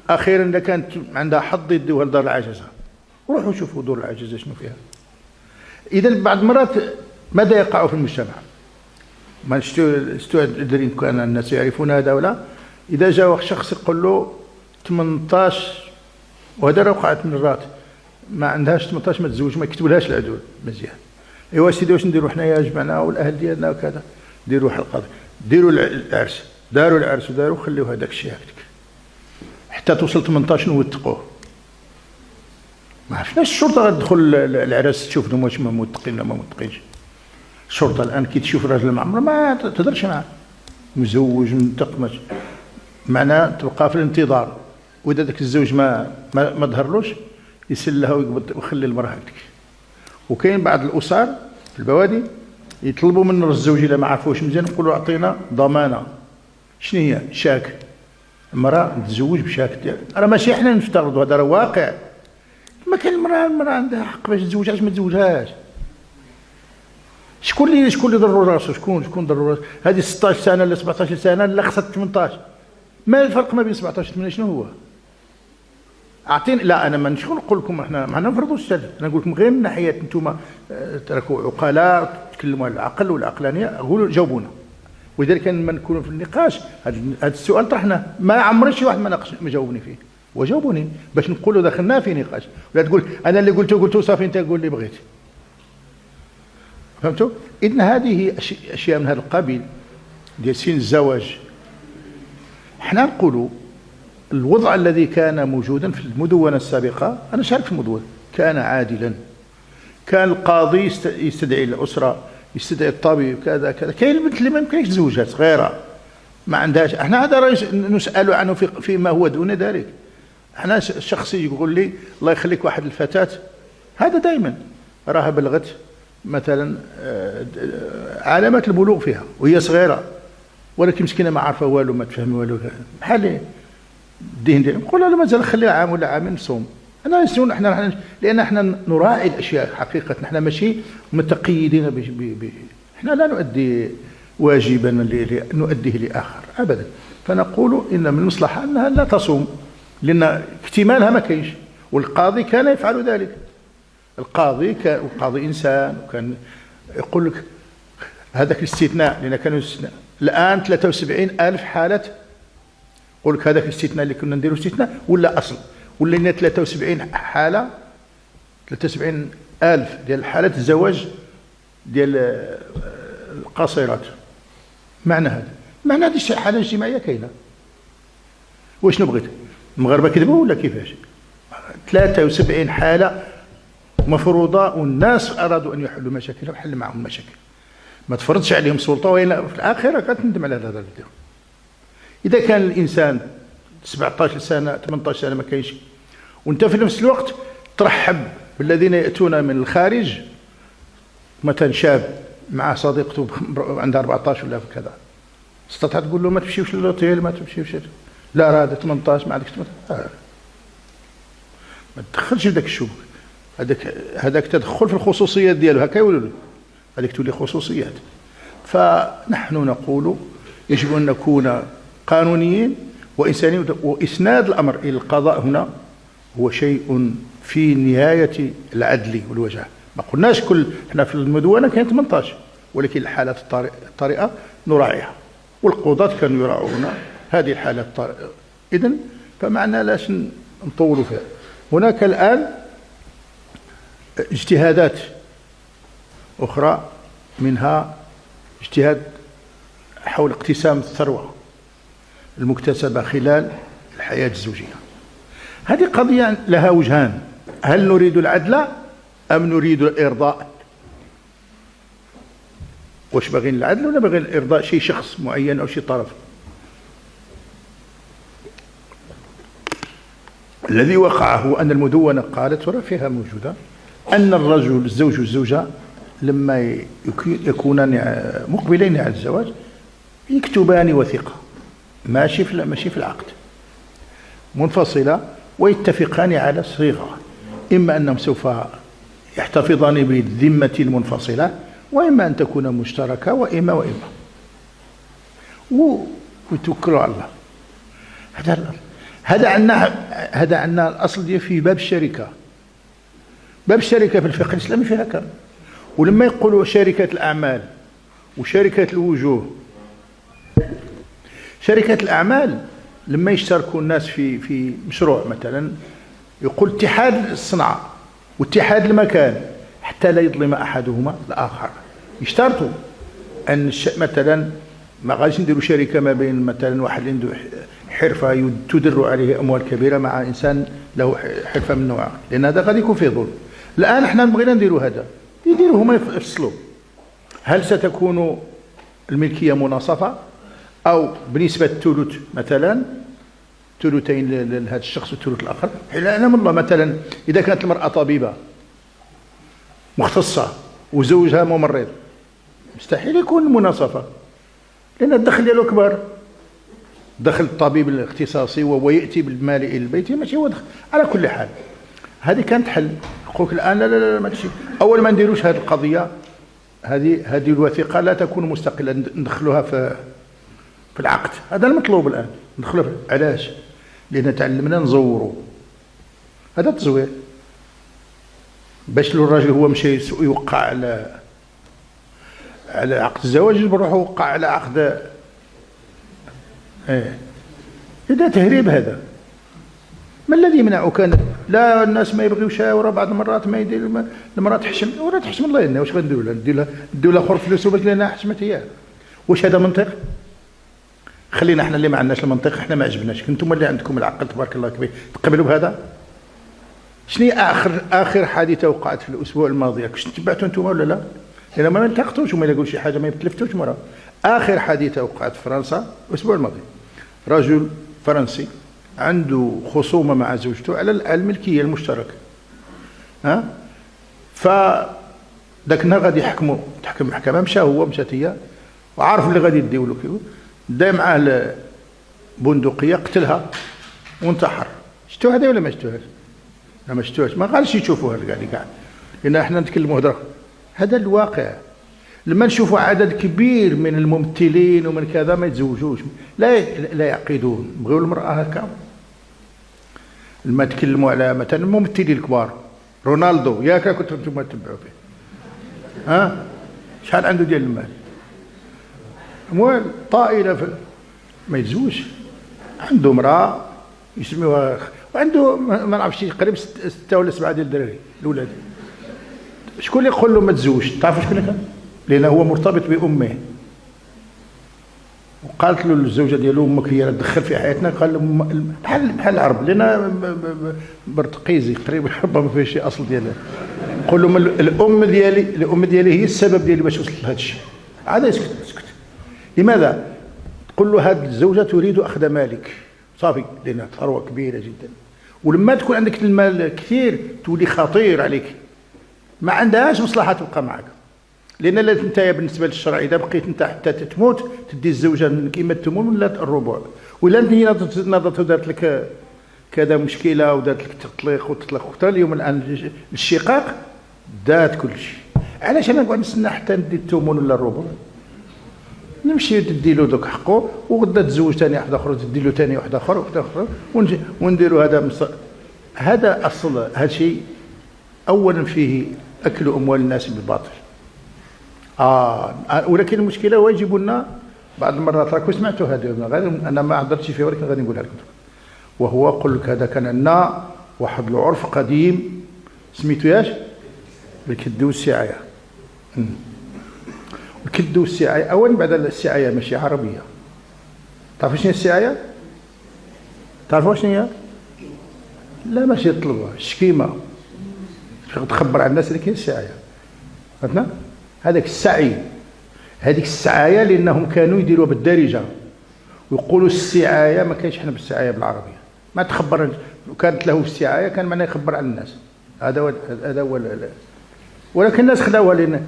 أخيرا إذا كانت عندها حظ يدوها لدار العجزة، روحوا شوفوا دور العجزة شنو فيها. إذا بعض المرات ماذا يقع في المجتمع؟ ما ادري كان الناس يعرفون هذا ولا، إذا جاء شخص يقول له 18، وهذا وقعت مرات ما عندهاش 18 ما تزوج، ما يكتبولهاش العدول مزيان، ايوا سيدي واش نديروا حنايا جمعنا والاهل ديالنا وكذا، ديروا حلقه، ديروا العرس، داروا العرس وداروا، خليوا هذاك الشيء هكذاك حتى توصل 18 نوثقوه. ما عرفناش الشرطه غتدخل العرس تشوف لهم واش موثقين ولا ما موثقينش. الشرطه الان كي تشوف راجل معمر ما تهضرش معاه، مزوج منتق، معناه تبقى في الانتظار، واذا ذاك الزوج ما ظهرلوش يسلها ويقبض ويخلي المراه هكذاك. وكاين بعض الاسر في البوادي يطلبوا من الزوج الا ما عرفوش مزيان يقولوا اعطينا ضمانه. شنو هي؟ شاك. المراه تتزوج بشاك ديالها، راه ماشي حنا نفترضوا، هذا راه واقع. ما كاين المراه عندها حق باش تزوج، علاش ما تزوجهاش؟ شكون اللي ضروا راسو؟ شكون ضروا راسو؟ هذه 16 سنه ولا 17 سنه لا خصها 18. ما الفرق ما بين 17 و 8 شنو هو؟ اعطيني. لا انا ما نقول لكم احنا ما نفرضوش الشهاده، انا نقول لكم غير من ناحيه انتم تراكوا عقلاء تكلموا على العقل والعقلانيه، قولوا جاوبونا. ولذلك لما نكونوا في النقاش هذا السؤال طرحناه، ما عمري شي واحد ما جاوبني فيه، وجاوبوني باش نقولوا دخلنا في نقاش، ولا تقول انا اللي قلته صافي انت قول اللي بغيت. فهمتوا؟ إذن هذه أشياء من هذا القبيل ديال سن الزواج. حنا نقولوا الوضع الذي كان موجودا في المدونة السابقة، أنا شارك في المدونة، كان عادلا. كان القاضي يستدعي الأسرة، يستدعي الطبيب كذا كذا. كاين البنت اللي ما يمكنش تزوجها صغيرة ما عندهاش، احنا هذا نسأل عنه فيما هو دون ذلك. احنا الشخص يقول لي الله يخليك واحد الفتاة، هذا دائما راها بلغت مثلا علامات البلوغ فيها وهي صغيره، ولكن مسكينه ما عارفه والو ما تفهم والو، بحال الدين ديالهم نقول لها مازال خليها عام ولا عامين نصوم. انا نسون احنا لان احنا نراعي الاشياء حقيقه، احنا ماشي متقيدين احنا لا نؤدي واجبا نؤديه لاخر ابدا. فنقول ان من المصلحه انها لا تصوم لان اكتمالها ما كاينش، والقاضي كان يفعل ذلك. القاضي انسان، وكان يقول لك هذاك الاستثناء، لان كانوا استثناء الان 73,000 حاله، يقول لك هذاك الاستثناء اللي كنا نديروا استثناء ولا اصل، ولا لنا 73 حاله، 73,000 ديال حالات الزواج ديال القاصرات. معنى هذه حاله اجتماعيه كاينه. واشنو بغيت؟ المغاربه كذبوا ولا كيفاش؟ 73 حاله مفروضه، والناس ارادوا ان يحلوا مشاكلهم، حل معهم المشاكل، ما تفرضش عليهم السلطه، والا في الاخره كتندم على هذا الفيديو. اذا كان الانسان 17 سنه 18 سنه ما كاينش، وانت في نفس الوقت ترحب بالذين ياتون من الخارج، مثلا شاب مع صديقته عندها 14 ولا كذا، استطعت تقول له ما تمشيوش للوتيل، ما تمشيوش، لا راه هذا 18 ما عندكش 18، ما تدخلش بداك الشبك. هذاك تدخل في الخصوصيات ديالو، هكا يقولوا له، هذيك تولي خصوصيات. فنحن نقول يجب ان نكون قانونيين وانسانيين، واسناد الامر الى القضاء هنا هو شيء في نهايه العدل والوجه. ما قلناش احنا في المدونه كاين 18، ولكن الحالات الطارئه نراعيها، والقضاة كانوا يراعون هذه الحالات الطارئه. اذن فمعنا لاش نطولوا فيها. هناك الآن اجتهادات أخرى، منها اجتهاد حول اقتسام الثروة المكتسبة خلال الحياة الزوجية. هذه قضية لها وجهان: هل نريد العدل أم نريد الإرضاء؟ واش باغين العدل ولا باغين إرضاء شي شخص معين أو شي طرف؟ الذي وقع هو أن المدونة قالت، ولا فيها موجودة، أن الرجل الزوج والزوجة لما يكونان مقبلين على الزواج يكتبان وثيقة ماشي في العقد منفصلة، ويتفقان على صيغة، إما أنهم سوف يحتفظان بالذمة المنفصلة، وإما أن تكون مشتركة، وإما ويتوكلوا على الله. هذا عندنا الأصل ديال في باب الشركة. باب الشركة في الفقه الإسلامي فيها كم. ولما يقولوا شركة الأعمال وشركة الوجوه، شركة الأعمال لما يشتركوا الناس في مشروع مثلا، يقول اتحاد الصنعة واتحاد المكان حتى لا يظلم أحدهما الآخر. يشترطوا أن مثلا ما غاديش نديروا شركة ما بين مثلا واحد اللي عنده حرفة تدر عليه أموال كبيرة مع إنسان له حرفة من نوع، لأن هذا غادي يكون فيه ظلم. الآن احنا بغينا نديروا هذا، يديروا هما يفصلوا. هل ستكون الملكية مناصفة أو بنسبة ثلث مثلا، ثلثين لهذا الشخص والثلث الآخر؟ لا والله، مثلا إذا كانت المرأة طبيبة مختصة وزوجها ممرض، مستحيل يكون مناصفة، لأن الدخل ديالو كبار. دخل الطبيب الاختصاصي وهو يأتي بالمال إلى البيت ماشي هو دخل. على كل حال هذه كانت حل. نقولك الآن لا لا لا ماشي، أول ما نديروش هذه القضية، هذه الوثيقة لا تكون مستقلة، ندخلوها في العقد. هذا المطلوب الآن، ندخلوها. علاش؟ لأن تعلمنا نزوروا. هذا التزوير. باش لو الراجل هو مشى يوقع على عقد الزواج، يجبر روحه يوقع على عقد. هذا تهريب. هذا ما الذي يمنعك؟ لا الناس ما يبغيوش، ورا بعض المرات ما يدير المراه تحشم ولا تحشم. الله يهنا، واش غنديروا لها؟ نديروا لها خور فلوس وبالك لانها حشمت هي. واش هذا منطق؟ خلينا احنا اللي ما عندناش المنطق، احنا ما عجبناش. انتم اللي عندكم العقل تبارك الله كبير، تقبلوا بهذا؟ شنو اخر حادثه وقعت في الاسبوع الماضي؟ كنتوا تبعتوا انتم ولا لا؟ لان ما التقطوش وما يلاقوا شي حاجه، ما يتلفتوش مره. اخر حادثه وقعت في فرنسا الاسبوع الماضي، رجل فرنسي عنده خصومه مع زوجته على الملكيه المشتركه. فذاك النهار غادي تحكم المحكمه، مشى هو مشات هي، وعارف اللي غادي يديو له كيف. دا معاه بندقيه، قتلها وانتحر. شفتوا هذا ولا ما شفتوهاش؟ لا ما شفتوهاش، ما غاديش يشوفوها كاع، لان احنا نتكلموا هضره. هذا الواقع. لما نشوفوا عدد كبير من الممثلين ومن كذا ما يتزوجوش، لا يعقدون، بغيو المرأة هكا. لما تكلموا على مثلا الممثلين الكبار، رونالدو ياك كنتم انتم تتبعوا فيه، شحال عنده ديال المال، اموال طائله، ما يتزوجش. عنده امراه يسميوها، وعنده ما نعرفش قريب 6 ولا 7 ديال الدراري الاولاد. شكون اللي يقول له ما تزوجش؟ تعرفوا شكون كان؟ لأنه هو مرتبط بأمه. وقالت له الزوجة ديالو أمك هي اللي تدخل في حياتنا. قال له بحال العرب، لأن برتقيزي تقريبا ربما فيه شي أصل ديالها. قول له الأم ديالي هي السبب ديالي باش وصلت لهذا الشيء. عاد يسكت. لماذا؟ تقول له هذه الزوجة تريد أخذ مالك صافي، لأنها ثروة كبيرة جدا. ولما تكون عندك المال كثير تولي خطير عليك، ما عندهاش مصلحة تبقى معك. لأن انت بالنسبة للشرع إذا بقيت انت حتى تموت تدي الزوجة منك إما الثمن ولا الربع. ولا انت هي نظرت ودارت لك كذا مشكلة ودارت لك تطليق وتطلق اليوم الآن الشقاق دات كل شيء. علاش أنا نقعد نستنى حتى ندي الثمن ولا الربع؟ نمشي تدي له دوك حقه، وغدا تزوج ثاني واحد اخر، تدي له ثاني واحد اخر ونديروا هذا اصل. هذا شيء اولا فيه اكل اموال الناس بالباطل. ولكن المشكله هو يجيبوا لنا بعض المرات، راكم سمعتوا هذا، انا ما حضرتش فيه ولكن غادي نقولها لكم. وهو قل لك هذا كان عندنا واحد العرف قديم سميتو ياش الكد والسعاية. الكد والسعاية أولا بعد السعاية ماشي عربية. تعرفوا شنو هي السعاية؟ تعرفوا شنو هي؟ لا ماشي الطلبة الشكيمة تخبر على الناس اللي كاين السعاية. فهمتنا؟ هذاك السعي هذيك السعاية لأنهم كانوا يديروها بالدارجة ويقولوا السعاية ما كاينش حنا بالسعاية بالعربية ما تخبر كانت له السعاية كان معناه يخبر على الناس. هذا هو ولكن الناس خداوها لأن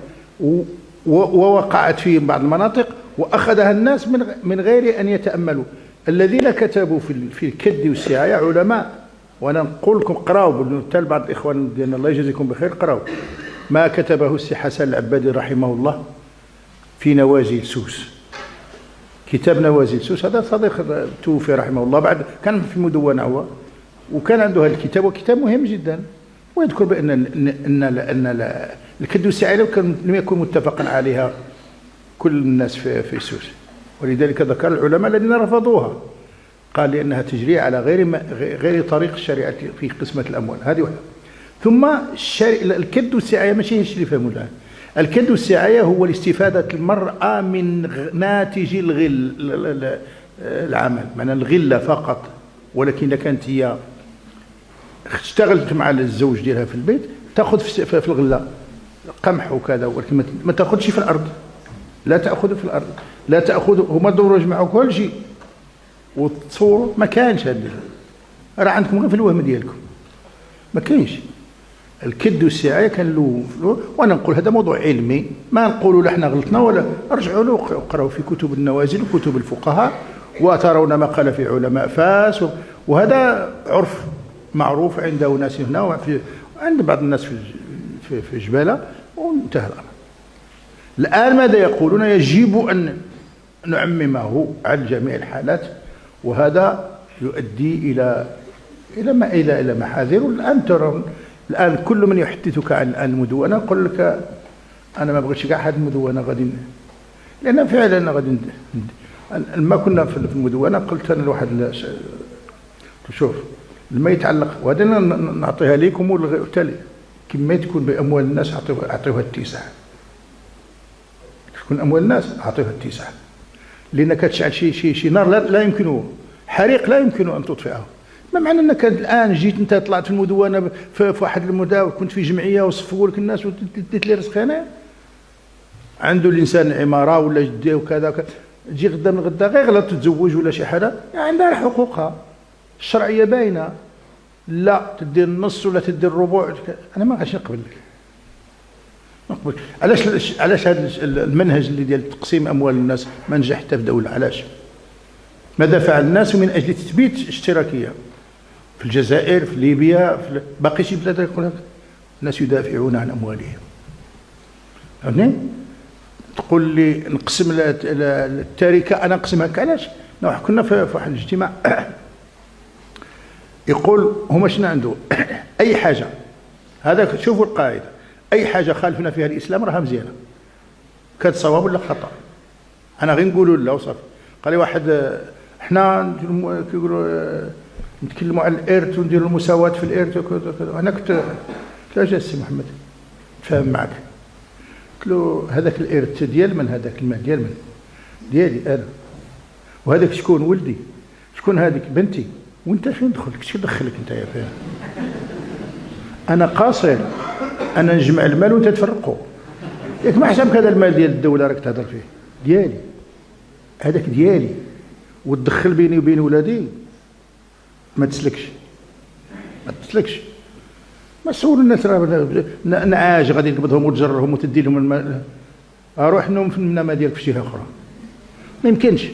ووقعت في بعض المناطق وأخذها الناس من غير أن يتأملوا. الذين كتبوا في الكد والسعاية علماء، وأنا نقول لكم قراوا حتى بعض الإخوان ديالنا الله يجزيكم بخير قراوا ما كتبه السي حسن العبادي رحمه الله في نوازل سوس. كتاب نوازل سوس هذا صديق توفي رحمه الله بعد كان في مدونة هو وكان عنده هذا الكتاب وكتاب مهم جدا ويذكر بأن الكد والسعاية لم يكن متفقا عليها كل الناس في سوس، ولذلك ذكر العلماء الذين رفضوها قال لأنها تجري على غير طريق الشريعة في قسمة الأموال. هذه واحدة. ثم الكد والسعاية ماشي هي اللي فهموا الآن. الكد والسعاية هو الاستفادة المرأة من ناتج العمل، معنى الغلة فقط. ولكن إذا كانت هي اشتغلت مع الزوج ديالها في البيت تأخذ في الغلة قمح وكذا، ولكن ما تأخذش في الأرض. لا تأخذ في الأرض، لا تأخذ. هما دوروا يجمعوا كل شيء وتصوروا ما كانش هذا راه عندكم غير في الوهم ديالكم ما كاينش. الكد والسعاية كان له وانا نقول هذا موضوع علمي ما نقولوا لا احنا غلطنا ولا رجعوا له وقراوا في كتب النوازل وكتب الفقهاء وترون ما قال في علماء فاس وهذا عرف معروف عند ناس هنا وفي عند بعض الناس في جبالة وانتهى الأمر. الآن ماذا يقولون؟ يجب أن نعممه على جميع الحالات وهذا يؤدي إلى محاذير. الآن ترون الآن كل من يحدثك عن المدونة يقول لك أنا ما بغيتش كاع هذه المدونة غادي، لأن فعلا غادي لما كنا في المدونة قلت أنا لواحد شوف لما يتعلق وهذا نعطيها لكم وتالي كما تكون بأموال الناس أعطيوها التسع، تكون أموال الناس أعطيوها التسع، لأن كتشعل شي نار لا يمكنه حريق لا يمكن أن تطفئه. ما معنى أنك الآن جيت أنت طلعت في المدونة في واحد المدة وكنت في جمعية وصفوا لك الناس وديت لي رزق أنا عنده الإنسان عمارة ولا جديه وكذا تجي غدا من غدا غير غلط تتزوج ولا شي حاجة يعني عندها حقوقها الشرعية باينة، لا تدير النص ولا تدير الربع. أنا ما غاديش نقبل لك نقبل. علاش هذا المنهج اللي ديال تقسيم أموال الناس ما نجح حتى في دولة؟ علاش؟ ماذا فعل الناس من أجل تثبيت اشتراكية في الجزائر في ليبيا في باقي شي بلاد يقول لك الناس يدافعون عن أموالهم. فهمتني؟ تقول لي نقسم التركة أنا نقسمها علاش؟ كنا في واحد الاجتماع يقول هما شنو عنده أي حاجة هذا شوفوا القاعدة أي حاجة خالفنا فيها الإسلام راها مزيانة كانت صواب ولا خطأ. أنا غير نقولوا لا وصافي. قال لي واحد احنا كيقولوا نتكلموا على الإرث ونديروا المساواة في الإرث وكذا. أنا كنت لا السي محمد فاهم معك قلت له هذاك الإرث ديال من؟ هذاك المال ديال من؟ ديالي أنا. وهذاك شكون؟ ولدي. شكون هذيك؟ بنتي. وانت فين دخلك؟ شو دخلك انت يا فاهم؟ انا قاصر انا نجمع المال وانت تفرقه. ياك ما حسبك هذا المال ديال الدوله راك تهضر فيه ديالي هذاك ديالي وتدخل بيني وبين ولادي ما تسلكش ما تسول الناس راه نعاج غادي نقبضهم وتجرهم وتدي لهم المال اروح نوم في النمى ديالك في جهه اخرى ما يمكنش.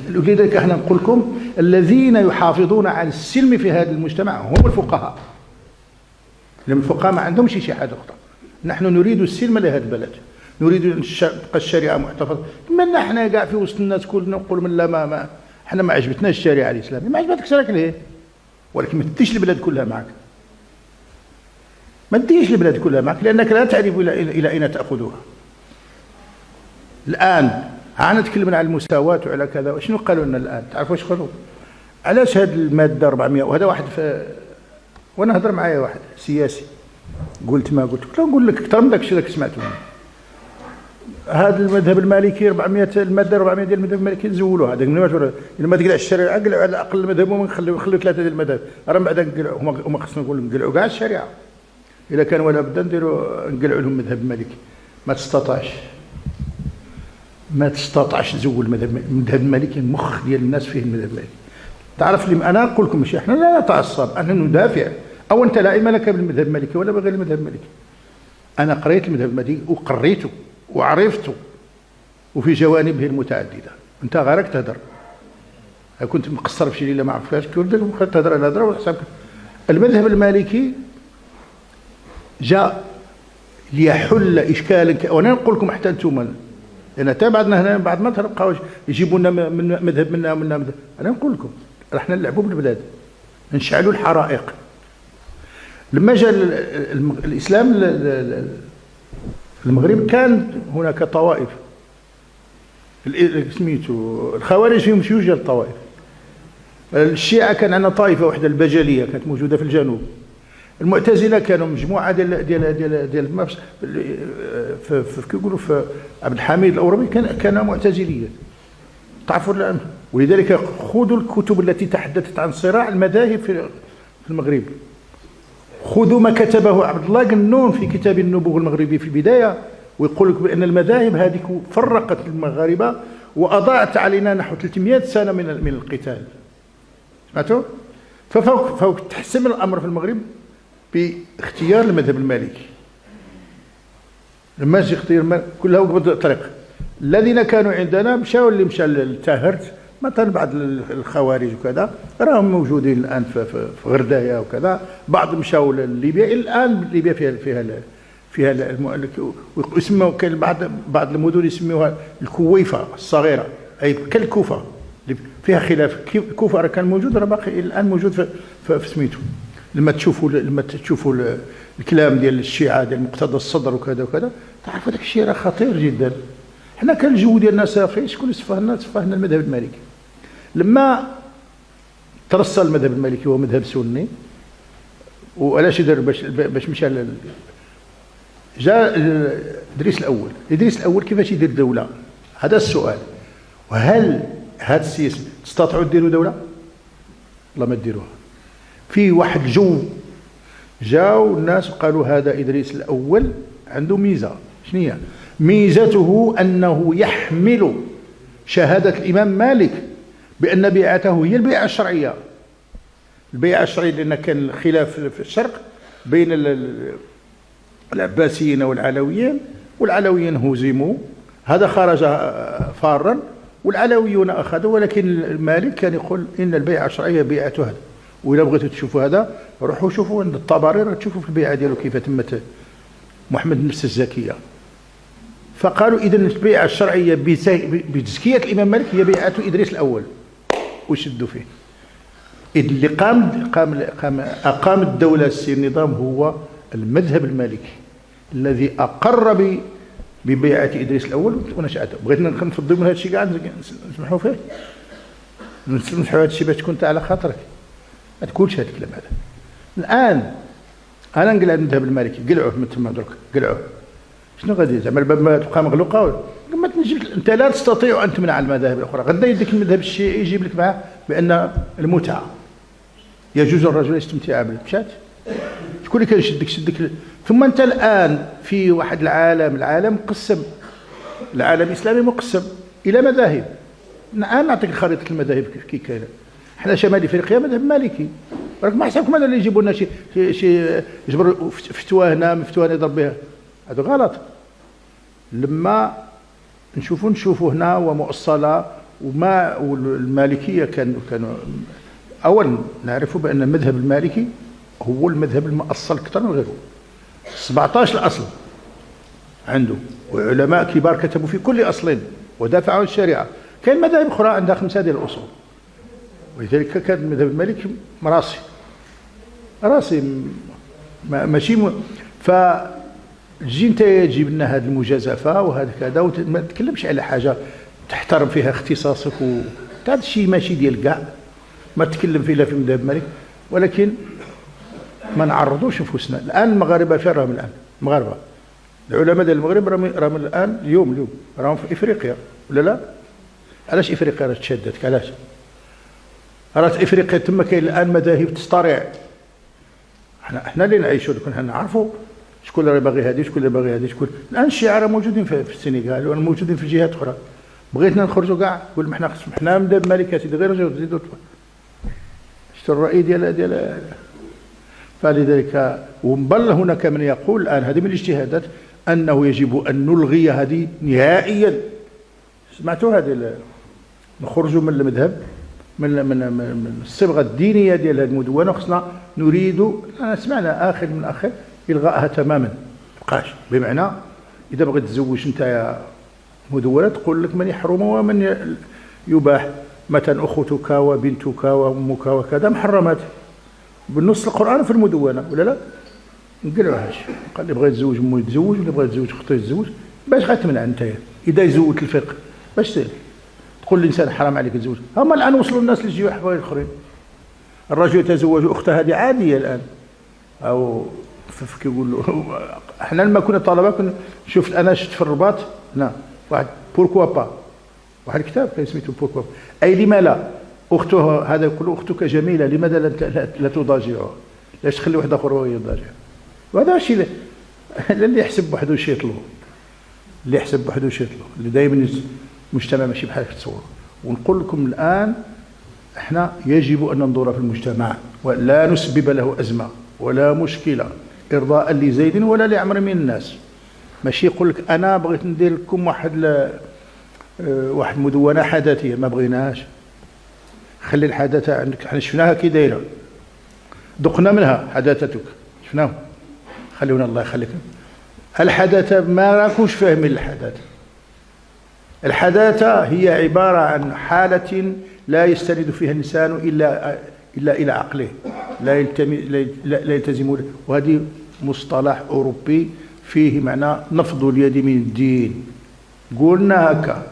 لذلك احنا نقول لكم الذين يحافظون على السلم في هذا المجتمع هم الفقهاء، لأن الفقهاء ما عندهمش شي حاجه اخرى. نحن نريد السلم لهذا البلد، نريد ان تبقى الشريعه محتفظه. من احنا كاع في وسط الناس كلنا نقول من لا ما احنا ما عجبتناش الشريعه الاسلاميه، ما عجبتكش راك ليه، ولكن ما تديش البلاد كلها معك، ما تديش البلاد كلها معك لانك لا تعرف الى اين تاخذها. الان ها نتكلم على المساواة وعلى كذا. شنو قالوا لنا الآن؟ تعرفوا واش قالوا؟ علاش هذه الماده 400؟ وهذا واحد وانا هضر معايا واحد سياسي، قلت ما قلت له نقول لك اكثر من داك الشيء اللي سمعته منه. هذا المذهب المالكي 400 الماده 400 ديال المذهب المالكي نزولوها هذاك لما تقلع الشريعه قلعوا على الاقل المذهب ونخليو ثلاثه ديال المذاهب، راه من بعد نقلعوا هما خصنا نقولوا نقلعوا كاع الشريعه. الا كان ولا بد نديروا نقلعوا لهم المذهب المالكي. ما تستطعش تزول المذهب المالكي. المخ ديال الناس فيه المذهب المالكي. تعرف لي انا نقول لكم ماشي احنا لا نتعصب، انا ندافع. او انت لا علم لك بالمذهب المالكي ولا بغير المذهب المالكي. انا قريت المذهب المالكي وقريته وعرفته وفي جوانبه المتعدده. انت غيرك تهدر. كنت مقصر في شي ليله ما عرفتهاش كنت تهدر الهضره وحسابك. المذهب المالكي جاء ليحل اشكالا وانا نقول لكم حتى انتم، لان حتى بعضنا هنا بعد ما تلقاوش يجيبوا لنا من مذهب منا مذهب. انا نقول لكم رحنا نلعبوا بالبلاد، نشعلوا الحرائق. لما جاء الاسلام المغرب كان هناك طوائف، سميتو الخوارج فيهم جوج ديال الطوائف. الشيعة كان عندنا طائفة واحدة البجلية كانت موجودة في الجنوب. المعتزلة كانوا مجموعة ديال كيقولوا في عبد الحميد الأوربي كان معتزليا. تعرفوا ولذلك خذوا الكتب التي تحدثت عن صراع المذاهب في المغرب. خذوا ما كتبه عبد الله قنون في كتاب النبوغ المغربي في البداية، ويقول لك بأن المذاهب هذه فرقت المغاربة وأضاعت علينا نحو 300 سنة من القتال. سمعتوا؟ ففوق تحسم الأمر في المغرب باختيار المذهب المالكي. لما جي اختيار كلها وقبض الطريق. الذين كانوا عندنا مشاو اللي مشى للتاهرت مثلا بعض الخوارج وكذا راهم موجودين الان في غردايه وكذا. بعض مشاو لليبيا. الان ليبيا فيها يسموا كاين بعض المدن يسموها الكويفه الصغيره، اي كالكوفه فيها خلاف. الكوفه راه كان موجود، راه باقي الان موجود في سميتو. لما تشوفوا الكلام ديال الشيعه ديال مقتدى الصدر وكذا وكذا تعرفوا داك الشيء راه خطير جدا. حنا كان الجو ديالنا صافي. شكون اللي صفاهنا المذهب المالكي. لما ترسى المذهب المالكي هو مذهب سني. وعلاش دار باش مشى جاء ادريس الاول كيفاش يدير دوله؟ هذا السؤال. وهل هاد السياسه تستطيعوا ديروا دوله؟ والله ما ديروها. في واحد الجو جاوا الناس وقالوا هذا ادريس الاول عنده ميزه. شنو هي؟ ميزته انه يحمل شهاده الامام مالك بان بيعته هي البيعه الشرعيه. البيعه الشرعيه لان كان خلاف في الشرق بين العباسيين والعلويين، والعلويين هزموا، هذا خرج فارا والعلويون اخذوا. ولكن مالك كان يقول ان البيعه الشرعيه بيعه هذا. واذا بغيتوا تشوفوا هذا روحوا شوفوا عند الطبري تشوفوا في البيعه ديالو كيف تمت محمد النفس الزكيه. فقالوا اذا البيعه الشرعيه بتزكيه الامام مالك هي بيعه ادريس الاول. وشدوا فيه. إذ اللي اقام الدوله السير النظام هو المذهب المالكي الذي اقر ببيعه ادريس الاول ونشاته. بغيت نفضل من هذا الشيء قاعد نسمحوا فيه، نسمحوا هذا الشيء باش تكون على خاطرك. ما تقولش هذا الكلام هذا. الان انا نقلع المذهب المالكي، قلعوه من تما درك قلعوه. شنو غادي زعما الباب ما تبقى مغلوقه؟ ما تنجم انت لا تستطيع ان تمنع المذاهب الاخرى. غدا يديك المذهب الشيعي يجيب لك معاه بان المتعه يجوز الرجل يستمتع بالمشات. شكون اللي كان يشدك؟ ثم انت الان في واحد العالم مقسم، العالم الاسلامي مقسم الى مذاهب. الان نعطيك خريطه المذاهب كيف كاينه. احنا شمال افريقيا مذهب مالكي. راك ما حسابكم انا اللي يجيبوا لنا شي يجبر فتوى هنا من فتوى يضرب بها. هذا غلط. لما نشوفوا هنا ومؤصله وما والمالكيه كانوا اولا نعرفوا بان المذهب المالكي هو المذهب المؤصل اكثر من غيره. 17 الاصل عنده، وعلماء كبار كتبوا في كل اصل ودافعوا عن الشريعه. كاين مذاهب اخرى عندها 5 ديال الاصول، ولذلك كان المذهب المالكي راسي ماشي فجي انت تجيب لنا هذه المجازفه وهذا كذا وما تتكلمش على حاجه تحترم فيها اختصاصك هذا الشيء ماشي ديال كاع. ما تكلم فيه لا في مذهب مالك، ولكن ما نعرضوش نفوسنا. الان المغاربه فين راهم؟ الان المغاربه العلماء ديال المغرب راهم الان اليوم راهم في افريقيا ولا لا؟ علاش افريقيا راه تشدت؟ علاش؟ راه افريقيا تما كاين الان مذاهب تستريع. احنا اللي نعيشوا كنا نعرفوا شكون اللي باغي هذه، شكون اللي باغي هذه، شكون. الان الشيعة موجودين في السنغال وموجودين في جهات اخرى. بغيتنا نخرجوا كاع نقول ما حنا مذهب مالك سيدي، غير رجعوا تزيدوا. شتو الراي ديال فلذلك ومبل هناك من يقول الان هذه من الاجتهادات انه يجب ان نلغي هذه نهائيا. سمعتوا هذه؟ نخرجوا من المذهب من الصبغه الدينيه ديال هذه المدونه، خصنا نريد. سمعنا اخر من اخر الغائها تماما، مابقاش. بمعنى اذا بغيت تزوج انت يا مدونه تقول لك من يحرم ومن يباح، مثلا اختك وبنتك وامك وكذا محرمات بالنص القران في المدونه ولا لا؟ نقلوهاش. قال اللي بغى يتزوج امه يتزوج، واللي بغى يتزوج اخته يتزوج. باش غتمنع انت اذا يزوجت الفقه؟ باش تقول الانسان حرام عليك تزوج؟ هما الان وصلوا الناس لشي حوايج اخرين. الرجل يتزوج اخته هذه عاديه الان، او كيقول له احنا لما كنا طلبه شفت انا شفت في الرباط هنا واحد بوركوا با، واحد الكتاب كان سميتو بوركوا با، اي لما لا اخته، هذا يقول اختك جميله لماذا لا تضاجعها؟ لاش تخلي واحد اخر هو يضاجع؟ وهذا الشيء اللي يحسب بوحده شي يطلبه، اللي يحسب بوحده شي يطلبه، اللي دائما المجتمع ماشي بحال تصور. ونقول لكم الان احنا يجب ان ننظر في المجتمع ولا نسبب له ازمه ولا مشكله ارضاء لزيد ولا لعمر من الناس. ماشي يقول لك انا بغيت ندير لكم واحد مدونه حداثيه، ما بغيناش. خلي الحداثه عندك، حنا شفناها كي دايره، ذقنا منها حداثتك، شفناها. خليونا الله يخليكم. الحداثه ما راكوش فاهمين الحداثه. الحداثه هي عباره عن حاله لا يستند فيها الانسان الا الى عقله، لا يلتزم. وهذه مصطلح اوروبي فيه معنى نفض اليد من الدين. قلنا هكا،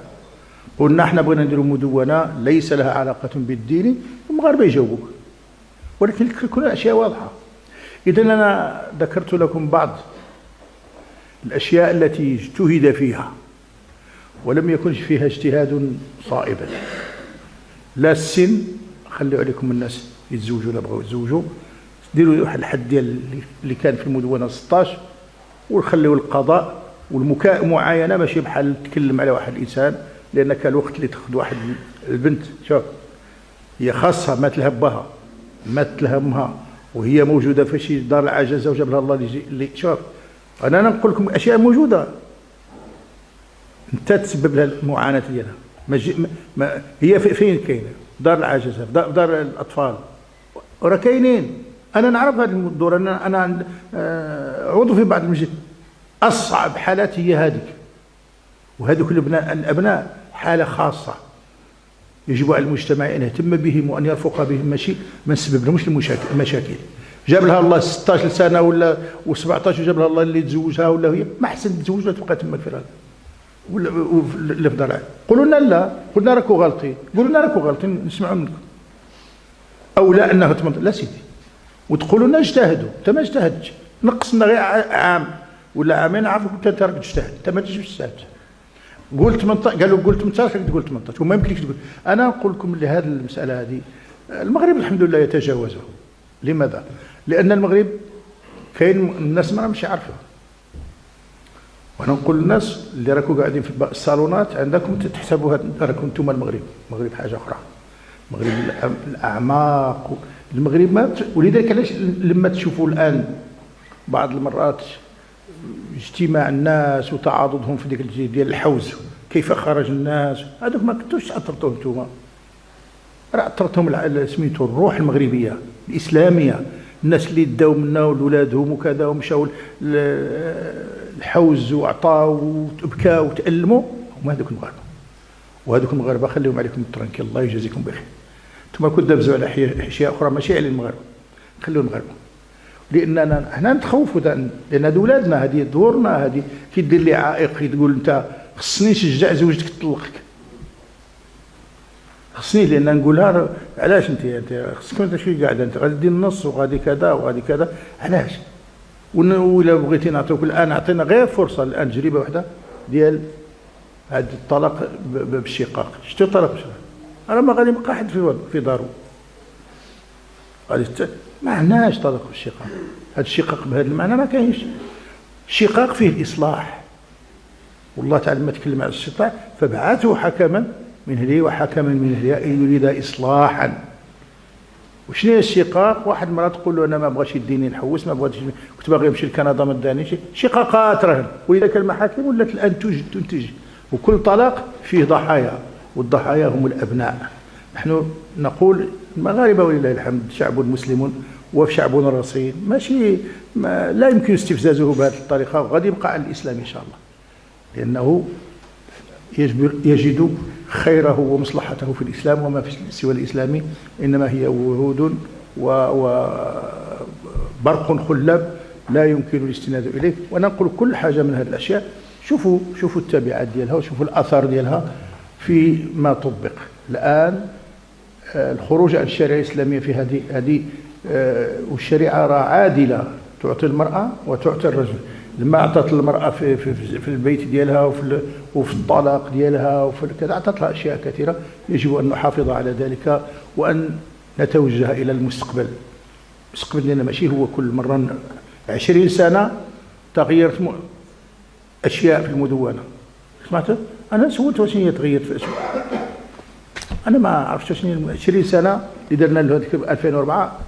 قلنا احنا بغينا نديروا مدونه ليس لها علاقه بالدين، المغاربه يجاوبوك، ولكن كل الاشياء واضحه. اذا انا ذكرت لكم بعض الاشياء التي اجتهد فيها ولم يكن فيها اجتهاد صائبا. لا السن، خليوا عليكم الناس يتزوجوا ولا بغاو يتزوجوا، ديروا واحد الحد ديال اللي كان في المدونه 16، وخليوا القضاء والمعاينه ماشي بحال تكلم على واحد الانسان، لان كان الوقت اللي تاخذ واحد البنت، شوف هي خاصها مات لها باها، مات لها امها، وهي موجوده في شي دار العجزه وجاب لها الله اللي شوف. انا نقول لكم اشياء موجوده، انت تسبب لها المعاناه ديالها. هي فين كاينه؟ دار العجزه، دار الاطفال، وراه كاينين. انا نعرف هذه الدور، انا عضو في بعض المسجد. اصعب حالات هي هذيك، وهذوك الابناء حاله خاصه يجب على المجتمع ان يهتم بهم وان يرفق بهم، ماشي ما نسبب لهمش المشاكل. جاب لها الله 16 سنه ولا و17 وجاب لها الله اللي تزوجها، ولا هي ما احسن تتزوج ولا تبقى تمك في هذا ولا في دار. قولوا لنا لا، قلنا راكم غالطين، قولوا لنا راكم غالطين نسمعوا منكم. او لا انها لا سيدي، وتقولوا لنا اجتهدوا. انت ما اجتهدتش، نقصنا غير عام ولا عامين، عارفك انت راك تجتهد، انت ما تجيش تجتهد. قلت 18، قالوا قلت 18 تقول 18، وما يمكنلكش تقول. انا نقول لكم اللي هذه المساله هذه المغرب الحمد لله يتجاوزها. لماذا؟ لان المغرب كاين الناس ما راهمش عارفه. وانا نقول للناس اللي راكم قاعدين في الصالونات عندكم تحسبوا راكم انتم المغرب حاجه اخرى. المغرب الاعماق، المغرب ما. ولذلك علاش لما تشوفوا الان بعض المرات اجتماع الناس وتعاضدهم في ديك ديال الحوز، كيف خرج الناس، هذوك ما كنتوش اثرتوهم انتوما، راه اثرتهم سميتو الروح المغربيه الاسلاميه. الناس اللي داو منا ولولادهم وكذا ومشاو الحوز وعطاو وبكاو وتألموا، هما هذوك المغاربه. وهذوك المغاربه خليهم عليكم ترانكيل، الله يجازيكم بخير. انتم كنتوا دابزوا على اشياء اخرى ماشي على المغاربه، خليوا المغاربه. لاننا حنا نتخوفوا، لان هاد ولادنا، هذه دورنا، هذه كي دير لي عائق تقول انت خصني نشجع زوجتك تطلقك. خصني لان نقولها علاش انت خصك انت شي قاعده انت غادي دير النص وغادي كذا وغادي كذا علاش. ولا بغيتي نعطيوك الان عطينا غير فرصه الان تجربه واحده ديال هذا الطلاق بالشقاق. شتي الطلاق بالشقاق راه ما غادي يبقى حد في دارو، غادي ما عندناش طلاق بالشقاق. هذا الشقاق بهذا المعنى ما كاينش. الشقاق فيه الاصلاح، والله تعالى ما تكلم على الشقاق فبعثوا حكما من اهله وحكما من اهلها ان يريد اصلاحا. وشنو هي الشقاق؟ واحد المراه تقول له انا ما بغاش يديني نحوس، ما بغيتش، كنت باغي نمشي لكندا ما دانيش. شقاقات راهن، ولذلك المحاكم ولات الان تنتج، وكل طلاق فيه ضحايا، والضحايا هم الابناء. نحن نقول المغاربه ولله الحمد شعب مسلم وشعب رصين، ماشي لا يمكن استفزازه بهذه الطريقه، وغادي يبقى على الاسلام ان شاء الله، لانه يجد خيره ومصلحته في الإسلام، وما في سوى الإسلام إنما هي وهود وبرق خلاب لا يمكن الاستناد إليه. وننقل كل حاجة من هذه الأشياء. شوفوا التبعات ديالها وشوفوا الآثار ديالها في ما طبق الآن. الخروج عن الشريعة الإسلامية في هذه والشريعة راه عادلة، تعطي المرأة وتعطي الرجل. لما اعطت المراه في البيت ديالها وفي الطلاق ديالها وفي كذا، اعطت لها اشياء كثيره يجب ان نحافظ على ذلك، وان نتوجه الى المستقبل. المستقبل ديالنا ماشي هو كل مره 20 سنه تغيرت اشياء في المدونه. سمعت انا سولت واش هي تغيرت في اسبوع، انا ما عرفتش شنو هي 20 سنه اللي درنا له هذيك 2004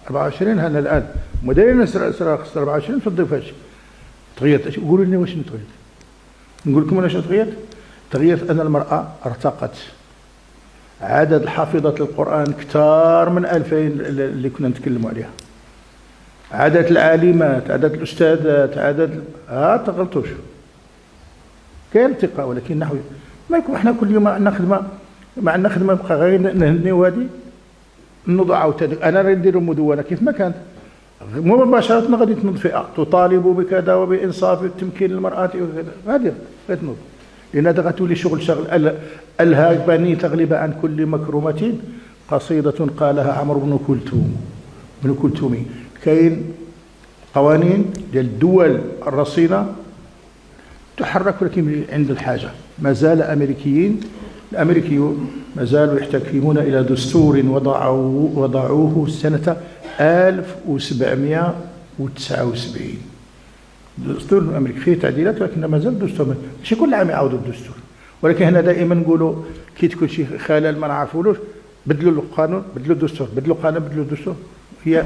24 هنا الان مديرين 24 في الضيف هادشي تغيرت. قولوا لي واش تغيرت، نقول لكم انا شنو تغيرت. تغيرت ان المراه ارتقت، عدد حافظة القرآن كثار من 2000 اللي كنا نتكلموا عليها، عدد العالمات، عدد الأستاذات، عدد تغلطوش، كاين ارتقاء. ولكن نحو ما يكون احنا كل يوم مع الخدمه نبقى غير نهنيو هذه نوضع عاوتاني. انا راه ندير مدونه كيف ما كانت مباشره غادي تنوض فئه تطالب بكذا وبانصاف تمكين المراه وكذا، غادي تنوض، لان هذا غتولي شغل الهاكباني تغلب عن كل مكرمه قصيده قالها عمرو بن كلثوم. كاين قوانين ديال الدول الرصينه تحرك، ولكن عند الحاجه. ما زال الامريكيون ما زالوا يحتكمون الى دستور وضعوه سنه 1779. الدستور الامريكي فيه تعديلات، ولكن ما زال دستور، ماشي كل عام يعاودوا الدستور. ولكن هنا دائما نقولوا كي تكون شي خلل ما نعرفولوش بدلوا القانون، بدلوا الدستور، بدلوا القانون، بدلوا الدستور. هي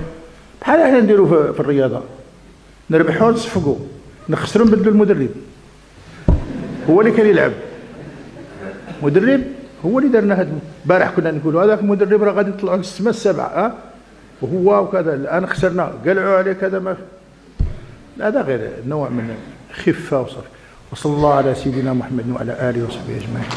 بحال احنا نديروا في الرياضه، نربحوا نصفقوا، نخسروا نبدلوا المدرب، هو اللي كان يلعب مدرب، هو اللي درنا هذا. البارح كنا نقولوا هذاك المدرب راه غادي يطلعوا للسماء السبعه وهو وكذا، الان خسرنا قلعوا عليه كذا، ما هذا غير نوع من خفه وصرف. وصلى الله على سيدنا محمد وعلى اله وصحبه اجمعين.